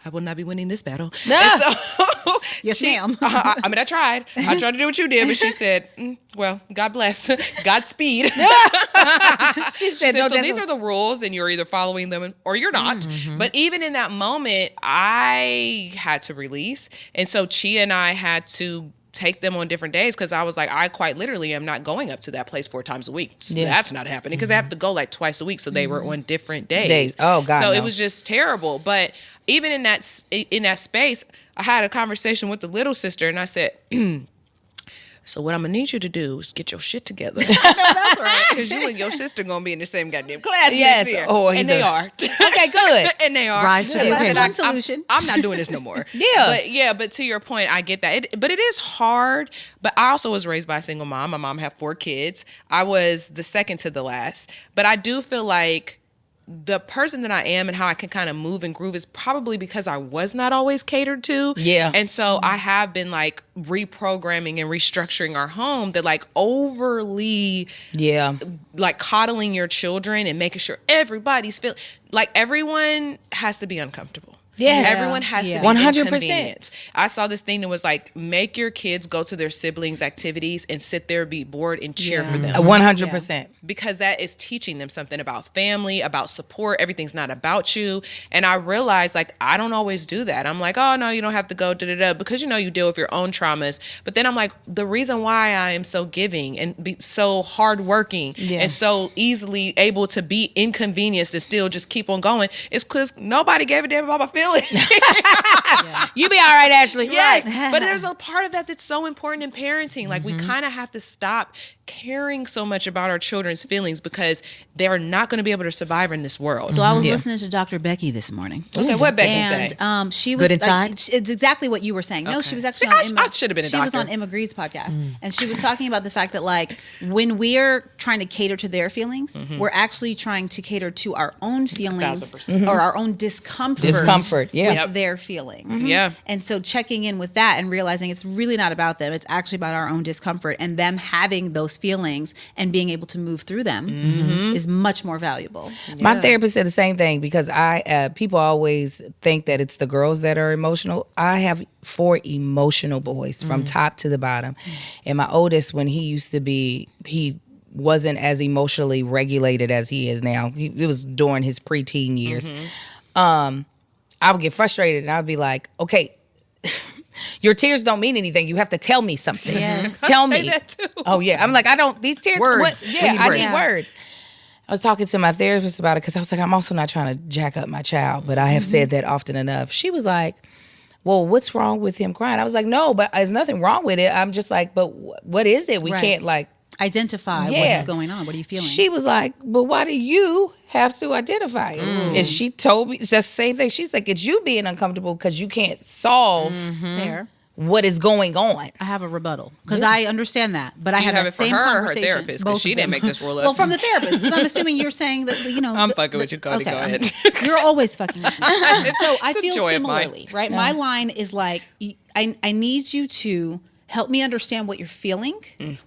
I will not be winning this battle. And so Yes, ma'am. I mean, I tried. I tried to do what you did, but she said, well, God bless. Godspeed. She said, no, so these are the rules and you're either following them or you're not. But even in that moment, I had to release. And so Chia and I had to take them on different days because I was like, I quite literally am not going up to that place 4 times a week. So that's not happening because I have to go like twice a week. So they were on different days. Oh, God, So no. it was just terrible. But even in that space, I had a conversation with the little sister and I said, so what I'm going to need you to do is get your shit together. That's right. Because you and your sister going to be in the same goddamn class Yes. next year. Oh, and they are. Okay, good. And they are. Rise to the I said, occasion. One solution. I'm not doing this no more. But to your point, I get that. But it is hard. But I also was raised by a single mom. My mom had 4 kids. I was the second to the last. But I do feel like the person that I am and how I can kind of move and groove is probably because I was not always catered to. Yeah. And so I have been like reprogramming and restructuring our home that like overly like coddling your children and making sure everybody's like everyone has to be uncomfortable. Yes. Everyone has to be 100%. inconvenienced. I saw this thing that was like, make your kids go to their siblings' activities and sit there, be bored, and cheer for them. 100%. Because that is teaching them something about family, about support. Everything's not about you. And I realized, like, I don't always do that. I'm like, oh, no, you don't have to go, because, you deal with your own traumas. But then I'm like, the reason why I am so giving and be so hardworking and so easily able to be inconvenienced and still just keep on going is because nobody gave a damn about my feelings. You be all right, Ashley. Yes. But there's a part of that that's so important in parenting. Like, we kind of have to stop caring so much about our children's feelings because they're not going to be able to survive in this world. So I was listening to Dr. Becky this morning. Okay, what Becky say? And she was Good inside? it's exactly what you were saying. No, she was actually I should have been a She was doctor. on Emma Greed's podcast, and she was talking about the fact that, like, when we're trying to cater to their feelings, we're actually trying to cater to our own feelings 1000%. or our own discomfort Discomfort, yeah. with Yep. their feelings. Yeah. And so checking in with that and realizing it's really not about them. It's actually about our own discomfort, and them having those feelings and being able to move through them is much more valuable. My therapist said the same thing because people always think that it's the girls that are emotional. I have 4 emotional boys from top to the bottom. And my oldest, when he wasn't as emotionally regulated as he is now. It was during his preteen years. I would get frustrated and I'd be like, okay, your tears don't mean anything. You have to tell me something. Yes. Tell me. say that too. Oh yeah. I'm like, these tears. Words. Yeah, We need I words. need words. I was talking to my therapist about it because I was like, I'm also not trying to jack up my child, but I have said that often enough. She was like, well, what's wrong with him crying? I was like, no, but there's nothing wrong with it. I'm just like, but what is it? We Right. can't like Identify Yeah. what's going on. What are you feeling? She was like, but why do you have to identify it? And she told me, it's the same thing. She's like, it's you being uncomfortable because you can't solve Fair. what is going on. I have a rebuttal because I understand that, but I Do you have have that it for same her or her conversation. therapist? 'Cause Both she of didn't them. make this rule up. Well, from the therapist, because I'm assuming you're saying that I'm fucking with you, Cody. Go ahead. You're always fucking with me. So I it's a feel joy of mine. similarly, right? My line is like, I need you to help me understand what you're feeling.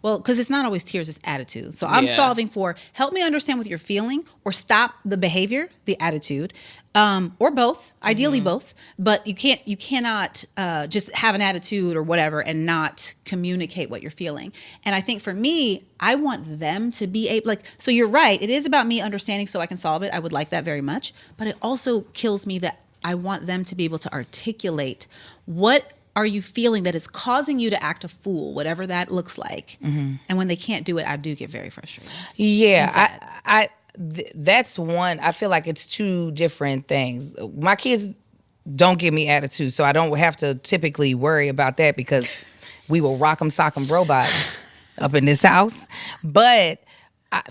Well, because it's not always tears, it's attitude. So I'm Yeah. solving for help me understand what you're feeling or stop the behavior, the attitude, or both, ideally both. But you cannot just have an attitude or whatever and not communicate what you're feeling. And I think for me, I want them to be able, like, so you're right. It is about me understanding so I can solve it. I would like that very much. But it also kills me that I want them to be able to articulate what are you feeling that is causing you to act a fool, whatever that looks like. And when they can't do it, I do get very frustrated. Yeah, that's one. I feel like it's 2 different things. My kids don't give me attitude, so I don't have to typically worry about that because we will rock 'em, sock 'em robot up in this house. But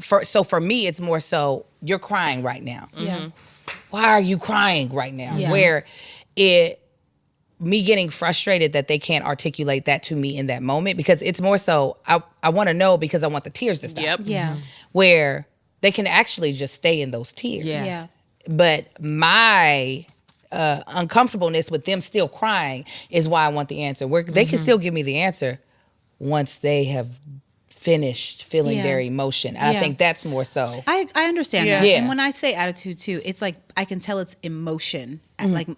for me, it's more so you're crying right now. Yeah. Why are you crying right now? Yeah. Where me getting frustrated that they can't articulate that to me in that moment because it's more so I want to know because I want the tears to stop. Yep. Yeah. Where they can actually just stay in those tears. Yeah. Yeah. But my uncomfortableness with them still crying is why I want the answer. Where they can still give me the answer once they have finished feeling Yeah. their emotion. And I Yeah. think that's more so. I understand Yeah. that. Yeah. And when I say attitude too, it's like I can tell it's emotion. Like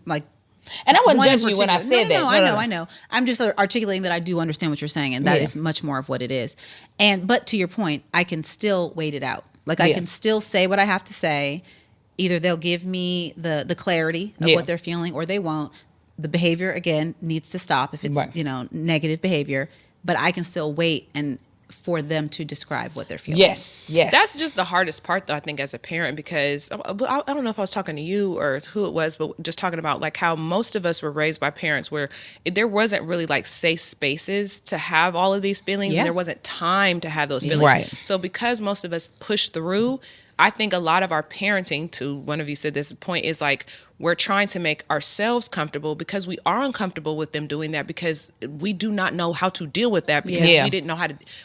And I wasn't one in judging you when I particular. said that. No, I know. I'm just articulating that I do understand what you're saying, and that Yeah. is much more of what it is. But to your point, I can still wait it out. Like I Yeah. can still say what I have to say. Either they'll give me the clarity of Yeah. what they're feeling, or they won't. The behavior again needs to stop if it's Right. negative behavior. But I can still wait and for them to describe what they're feeling. Yes. That's just the hardest part, though, I think, as a parent, because I don't know if I was talking to you or who it was, but just talking about like how most of us were raised by parents where there wasn't really like safe spaces to have all of these feelings, Yeah. and there wasn't time to have those feelings. Right. So because most of us push through, I think a lot of our parenting, to one of you said this point, is like we're trying to make ourselves comfortable because we are uncomfortable with them doing that because we do not know how to deal with that because Yeah. we didn't know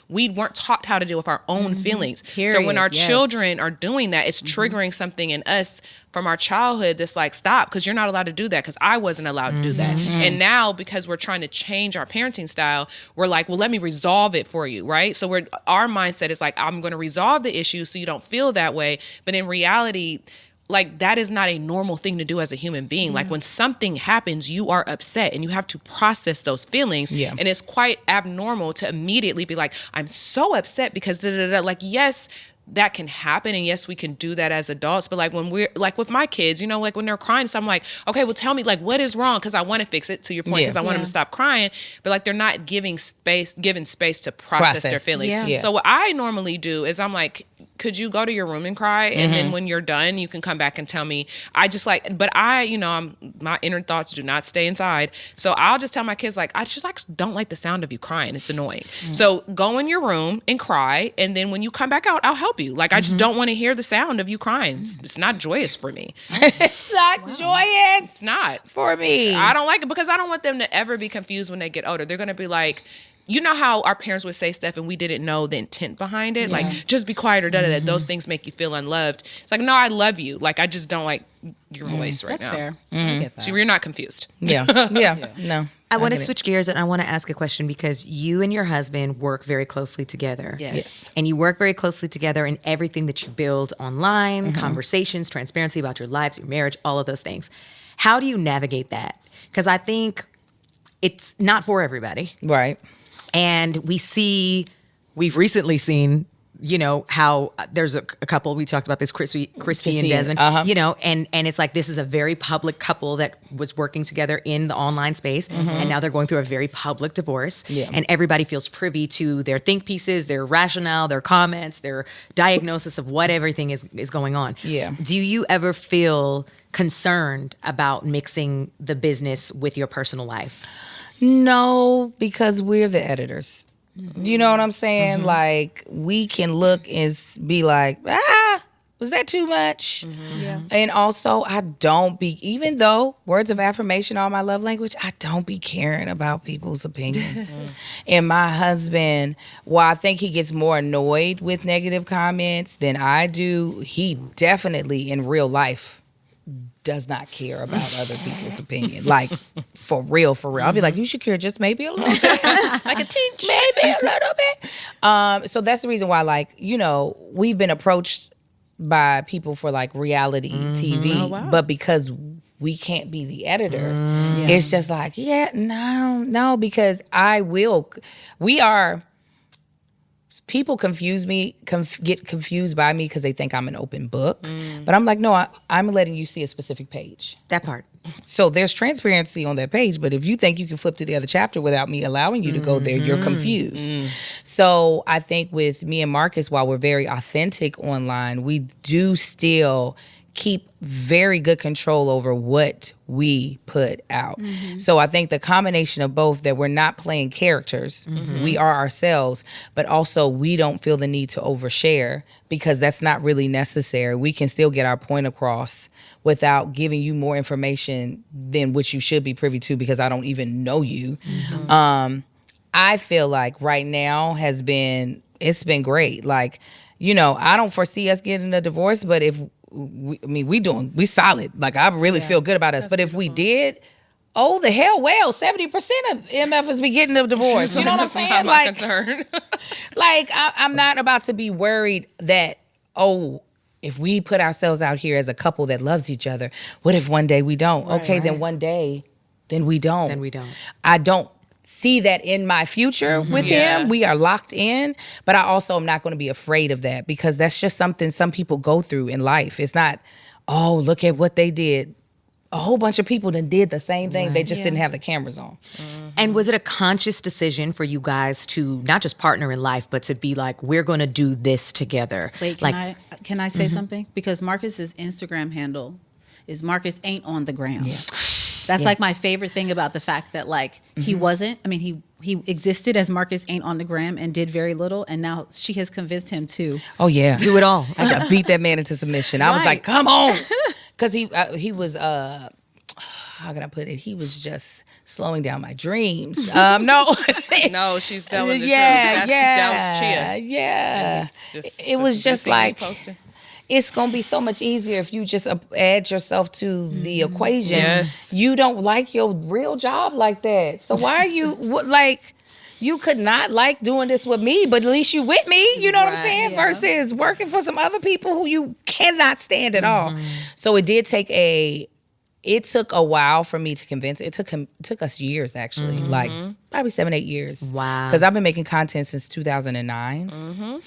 we weren't taught how to deal with our own feelings. So when Period. our Yes. children are doing that, it's triggering something in us from our childhood that's like, stop, because you're not allowed to do that because I wasn't allowed to do that. And now because we're trying to change our parenting style, we're like, well, let me resolve it for you, right? So our mindset is like, I'm going to resolve the issue so you don't feel that way. But in reality, like that is not a normal thing to do as a human being. Like when something happens, you are upset and you have to process those feelings. Yeah. And it's quite abnormal to immediately be like, I'm so upset because da, da, da. Like, yes, that can happen. And yes, we can do that as adults. But like when we're like with my kids, you know, like when they're crying, so I'm like, okay, well, tell me like what is wrong? Because I want to fix it, to your point, because I want them to stop crying. But like they're not given space to process their feelings. Yeah. So what I normally do is I'm like, could you go to your room and cry? And then when you're done, you can come back and tell me. I just like, but I, you know, my inner thoughts do not stay inside. So I'll just tell my kids, like, I just like don't like the sound of you crying. It's annoying. So go in your room and cry. And then when you come back out, I'll help you. Like, I just don't want to hear the sound of you crying. It's not joyous for me. It's not joyous. It's not. For me. I don't like it because I don't want them to ever be confused when they get older. They're going to be like, you know how our parents would say stuff and we didn't know the intent behind it? Like, just be quiet or da-da-da. Those things make you feel unloved. It's like, no, I love you. Like, I just don't like your voice right That's now. fair. I get that. So you're not confused. Yeah. No. I want to get it. switch gears and I want to ask a question because you and your husband work very closely together. Yes. And you work very closely together in everything that you build online, conversations, transparency about your lives, your marriage, all of those things. How do you navigate that? Because I think it's not for everybody. Right. And we've recently seen, you know, how there's a couple, we talked about this, Christy and Desmond, you know, and it's like, this is a very public couple that was working together in the online space. And now they're going through a very public divorce. Yeah. And everybody feels privy to their think pieces, their rationale, their comments, their diagnosis of what everything is going on. Yeah. Do you ever feel concerned about mixing the business with your personal life? No, because we're the editors. You know what I'm saying? Like, we can look and be like, was that too much? Yeah. And also, I don't be, even though words of affirmation are my love language, I don't be caring about people's opinion. And my husband, while I think he gets more annoyed with negative comments than I do, he definitely in real life does not care about other people's opinion. Like, for real. I'll be like, you should care just maybe a little bit. Like a teach. Maybe a little bit. So that's the reason why, like, you know, we've been approached by people for like reality TV, but because we can't be the editor, it's just like, no, because people get confused by me because they think I'm an open book. But I'm like, no, I'm letting you see a specific page. That part. So there's transparency on that page, but if you think you can flip to the other chapter without me allowing you to go there, you're confused. So I think with me and Marcus, while we're very authentic online, we do still keep very good control over what we put out. So I think the combination of both, that we're not playing characters, we are ourselves, but also we don't feel the need to overshare because that's not really necessary. We can still get our point across without giving you more information than what you should be privy to because I don't even know you. I feel like right now it's been great. Like, you know, I don't foresee us getting a divorce, but if we solid. Like, I really feel good about us. But if we did, oh, the hell, well, 70% of MFers be getting a divorce. You know what I'm saying? Not my Like, concern. like I'm not about to be worried that, if we put ourselves out here as a couple that loves each other, what if one day we don't? Then one day, then we don't. Then we don't. I don't see that in my future with him. We are locked in, but I also am not going to be afraid of that because that's just something some people go through in life. It's not, look at what they did. A whole bunch of people did the same thing. They just didn't have the cameras on. And was it a conscious decision for you guys to not just partner in life, but to be like, we're going to do this together? Wait, can I say something? Because Marcus's Instagram handle is Marcus ain't on the gram. Yeah. That's like my favorite thing about the fact that like he wasn't. I mean, he existed as Marcus ain't on the gram and did very little, and now she has convinced him to. Oh yeah, do it all. I got beat that man into submission. I was like, come on, because he was how can I put it? He was just slowing down my dreams. No, no, she's telling the truth. That was Chia. Yeah, it was just like. It's going to be so much easier if you just add yourself to the equation. Yes. You don't like your real job like that. So why are you, you could not like doing this with me, but at least you with me. You know what I'm saying? Yeah. Versus working for some other people who you cannot stand at all. So it took a while for me to convince. It took us years, actually, like probably 7-8 years. Wow. Because I've been making content since 2009.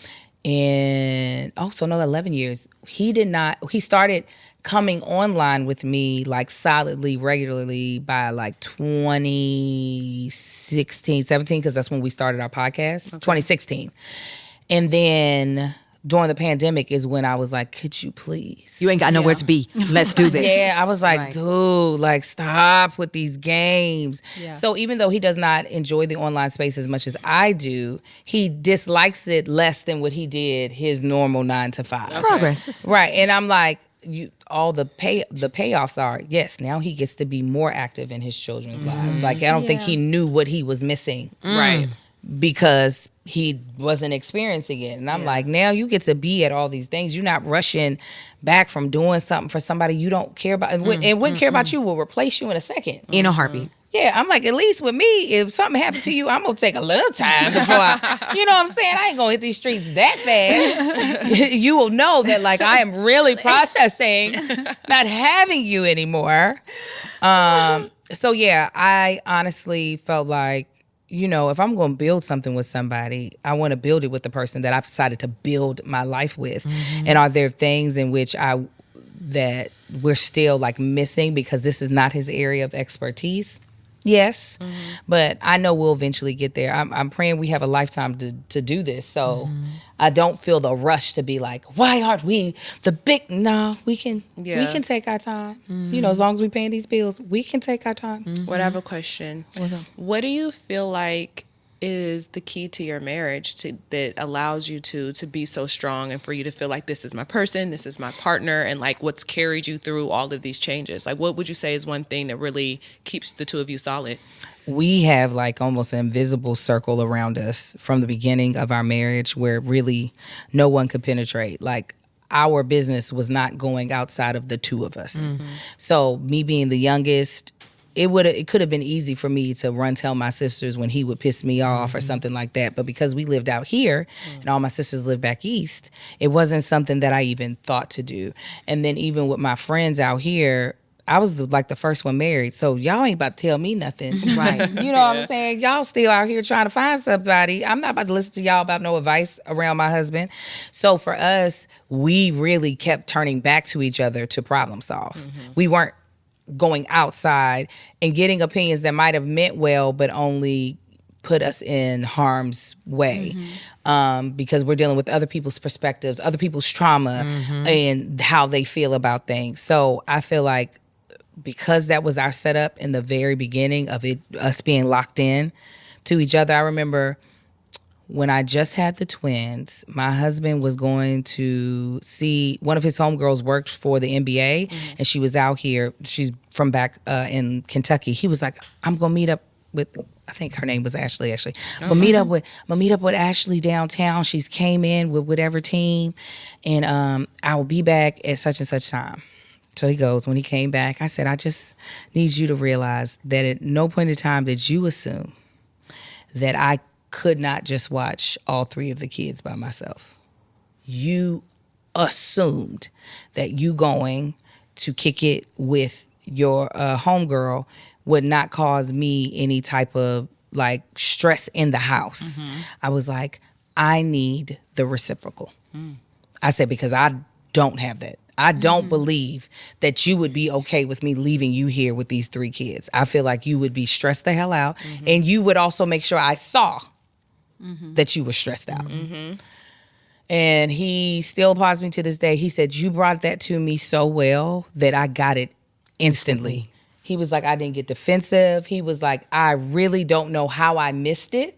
And so another 11 years. He started coming online with me like solidly, regularly by like 2016, 17, because that's when we started our podcast, 2016. And then during the pandemic is when I was like, could you please? You ain't got nowhere to be. Let's do this. Yeah, I was like, Right. dude, like stop with these games. Yeah. So even though he does not enjoy the online space as much as I do, he dislikes it less than what he did his normal 9 to 5. Progress. Right. And I'm like, all the payoffs are, yes, now he gets to be more active in his children's lives. Like I don't think he knew what he was missing. Right. Because he wasn't experiencing it. And I'm like, now you get to be at all these things. You're not rushing back from doing something for somebody you don't care about. And wouldn't care about you will replace you in a second. In a heartbeat. Yeah, I'm like, at least with me, if something happened to you, I'm going to take a little time before you know what I'm saying? I ain't going to hit these streets that fast. You will know that, like, I am really processing not having you anymore. So, yeah, I honestly felt like, you know, if I'm going to build something with somebody, I want to build it with the person that I've decided to build my life with. And are there things in which that we're still like missing because this is not his area of expertise? Yes, but I know we'll eventually get there. I'm praying we have a lifetime to do this. So I don't feel the rush to be like, why aren't we the big? No, we can take our time. You know, as long as we're paying these bills, we can take our time. What I have a question. What do you feel like is the key to your marriage that allows you to be so strong and for you to feel like this is my person, this is my partner, and like what's carried you through all of these changes? Like what would you say is one thing that really keeps the two of you solid? We have like almost an invisible circle around us from the beginning of our marriage where really no one could penetrate. Like our business was not going outside of the two of us. So me being the youngest, it could have been easy for me to run tell my sisters when he would piss me off or something like that. But because we lived out here and all my sisters lived back east, it wasn't something that I even thought to do. And then even with my friends out here, I was like the first one married. So y'all ain't about to tell me nothing. Right. You know what I'm saying? Y'all still out here trying to find somebody. I'm not about to listen to y'all about no advice around my husband. So for us, we really kept turning back to each other to problem solve. We weren't going outside and getting opinions that might have meant well, but only put us in harm's way because we're dealing with other people's perspectives, other people's trauma, and how they feel about things. So I feel like because that was our setup in the very beginning of us being locked in to each other, I remember when I just had the twins, my husband was going to see one of his homegirls worked for the NBA, and she was out here. She's from back in Kentucky. He was like, "I'm gonna meet up with." I think her name was Ashley. Actually, I'm gonna meet up with Ashley downtown. She's came in with whatever team, and I will be back at such and such time. So he goes. When he came back, I said, "I just need you to realize that at no point in time did you assume that I could not just watch all 3 of the kids by myself. You assumed that you going to kick it with your homegirl would not cause me any type of like stress in the house." I was like, I need the reciprocal. I said, because I don't have that. I don't believe that you would be okay with me leaving you here with these 3 kids. I feel like you would be stressed the hell out, and you would also make sure I saw that you were stressed out. And he still applies me to this day. He said, you brought that to me so well that I got it instantly. He was like, I didn't get defensive. He was like, I really don't know how I missed it.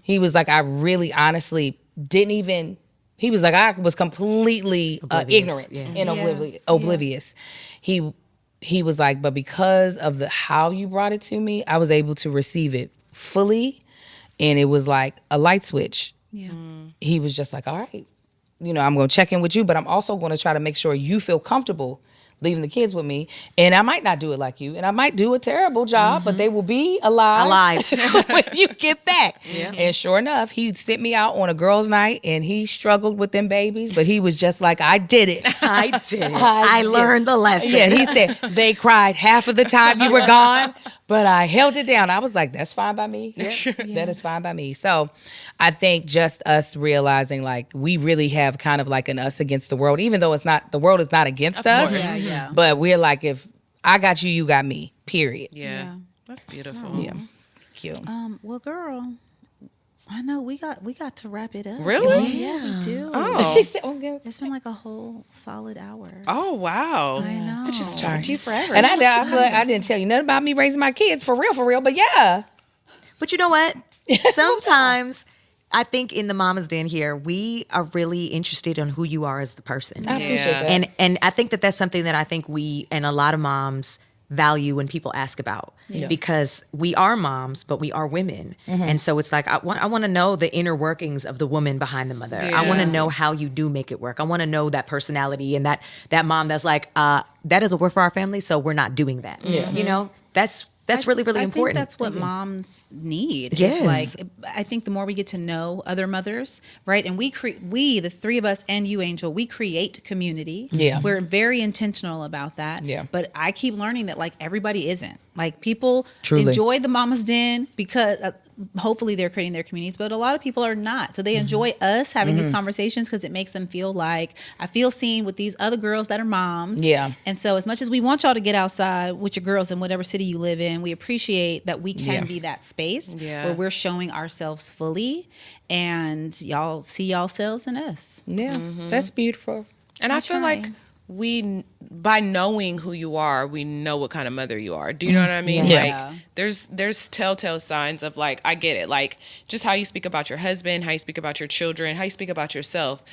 He was like, I really honestly didn't even, he was like, I was completely ignorant and oblivious. He was like, but because of how you brought it to me, I was able to receive it fully. And it was like a light switch. He was just like, all right, you know, I'm going to check in with you, but I'm also going to try to make sure you feel comfortable leaving the kids with me. And I might not do it like you, and I might do a terrible job, but they will be alive when you get back. And sure enough, he sent me out on a girls' night, and he struggled with them babies, but he was just like, I did it. I did it. I learned the lesson. Yeah, he said, they cried half of the time you were gone, but I held it down. I was like, that's fine by me. That is fine by me. So I think just us realizing like we really have kind of like an us against the world, even though the world is not against us. But we're like, if I got you, you got me, period. Yeah. That's beautiful. Yeah. Cute. Well, girl, I know we got to wrap it up. Really? Yeah, we do. Oh. She said, okay. It's been like a whole solid hour. Oh, wow. I know. I just talked to you forever. And I didn't tell you nothing about me raising my kids for real, but yeah. But you know what? Sometimes I think in the Mama's Den here, we are really interested in who you are as the person. I appreciate that. And I think that that's something that I think we and a lot of moms value when people ask about, because we are moms, but we are women. And so it's like, I want to know the inner workings of the woman behind the mother. I want to know how you do make it work. I want to know that personality and that mom that's like, that doesn't work for our family, so we're not doing that. You know, that's really, really important. I think that's what moms need. Yes. It's like, I think the more we get to know other mothers, right? And we, the three of us and you, Angel, we create community. Yeah. We're very intentional about that. Yeah. But I keep learning that like everybody isn't. Like people Truly. enjoy the Mama's Den because hopefully they're creating their communities, but a lot of people are not. So they enjoy us having these conversations because it makes them feel like I feel seen with these other girls that are moms. Yeah. And so as much as we want y'all to get outside with your girls in whatever city you live in, we appreciate that we can be that space where we're showing ourselves fully and y'all see yourselves in us. Yeah, that's beautiful. And I feel like by knowing who you are, we know what kind of mother you are. Do you know what I mean? Yes. Like there's telltale signs of like, I get it. Like just how you speak about your husband, how you speak about your children, how you speak about yourself.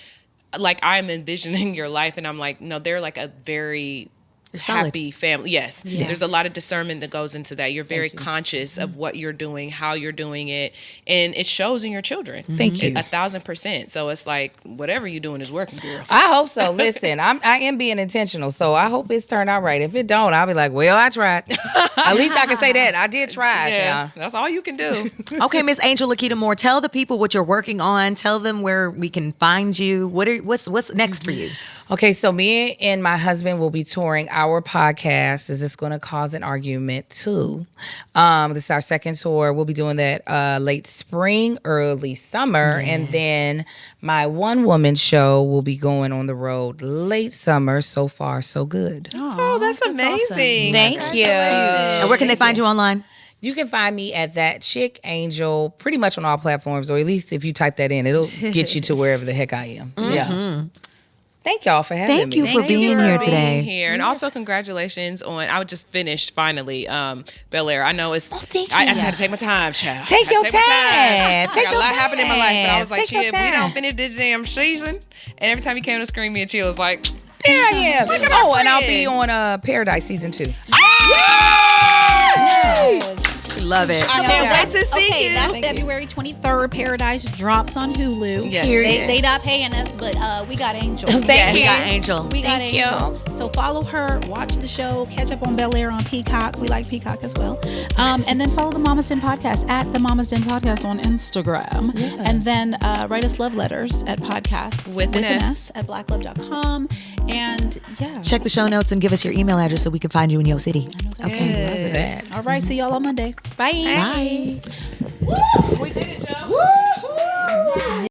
Like I'm envisioning your life and I'm like, no, they're like a very happy family. Yes. There's a lot of discernment that goes into that. You're very conscious of what you're doing, how you're doing it, and it shows in your children. Thank you. 1,000%. So it's like whatever you're doing is working, girl. I hope so. Listen, I am being intentional, so I hope it's turned out right. If it don't, I'll be like, well, I tried. At least I can say that. I did try. Yeah, that's all you can do. Okay, Miss Angel Laketa Moore, tell the people what you're working on. Tell them where we can find you. What's next for you? Okay, so me and my husband will be touring our podcast. Is this going to cause an argument too? This is our second tour. We'll be doing that late spring, early summer. And then my one-woman show will be going on the road late summer. So far, so good. Oh, that's amazing. Thank you. And where can they find you online? You can find me at That Chick Angel pretty much on all platforms, or at least if you type that in, it'll get you to wherever the heck I am. Yeah. Thank y'all for having me. Thank you for being here today. And also congratulations on, I just finished finally Bel Air. I know it's, thank I you. just had to take my time, child. Take your my time. I Take got a your lot happening in my life, but I was like, Take your Chia, if we time. don't finish this damn season, and every time you came to screen, me and Chia was like, There I am. Look at my Oh, and I'll friend. be on Paradise season 2. Love it. I can't wait to see Okay, you. that's February 23rd. Paradise drops on Hulu. Yes. They not paying us, but we got Angel. Thank We you. got Angel. We got Thank Angel. So follow her, watch the show, catch up on Bel Air on Peacock. We like Peacock as well. And then follow the Mama's Den Podcast at the Mama's Den Podcast on Instagram. And then write us love letters at podcasts With an an S. S at blacklove.com. And yeah. Check the show notes and give us your email address so we can find you in your city. Okay. Love that. All right, see y'all on Monday. Bye. Bye.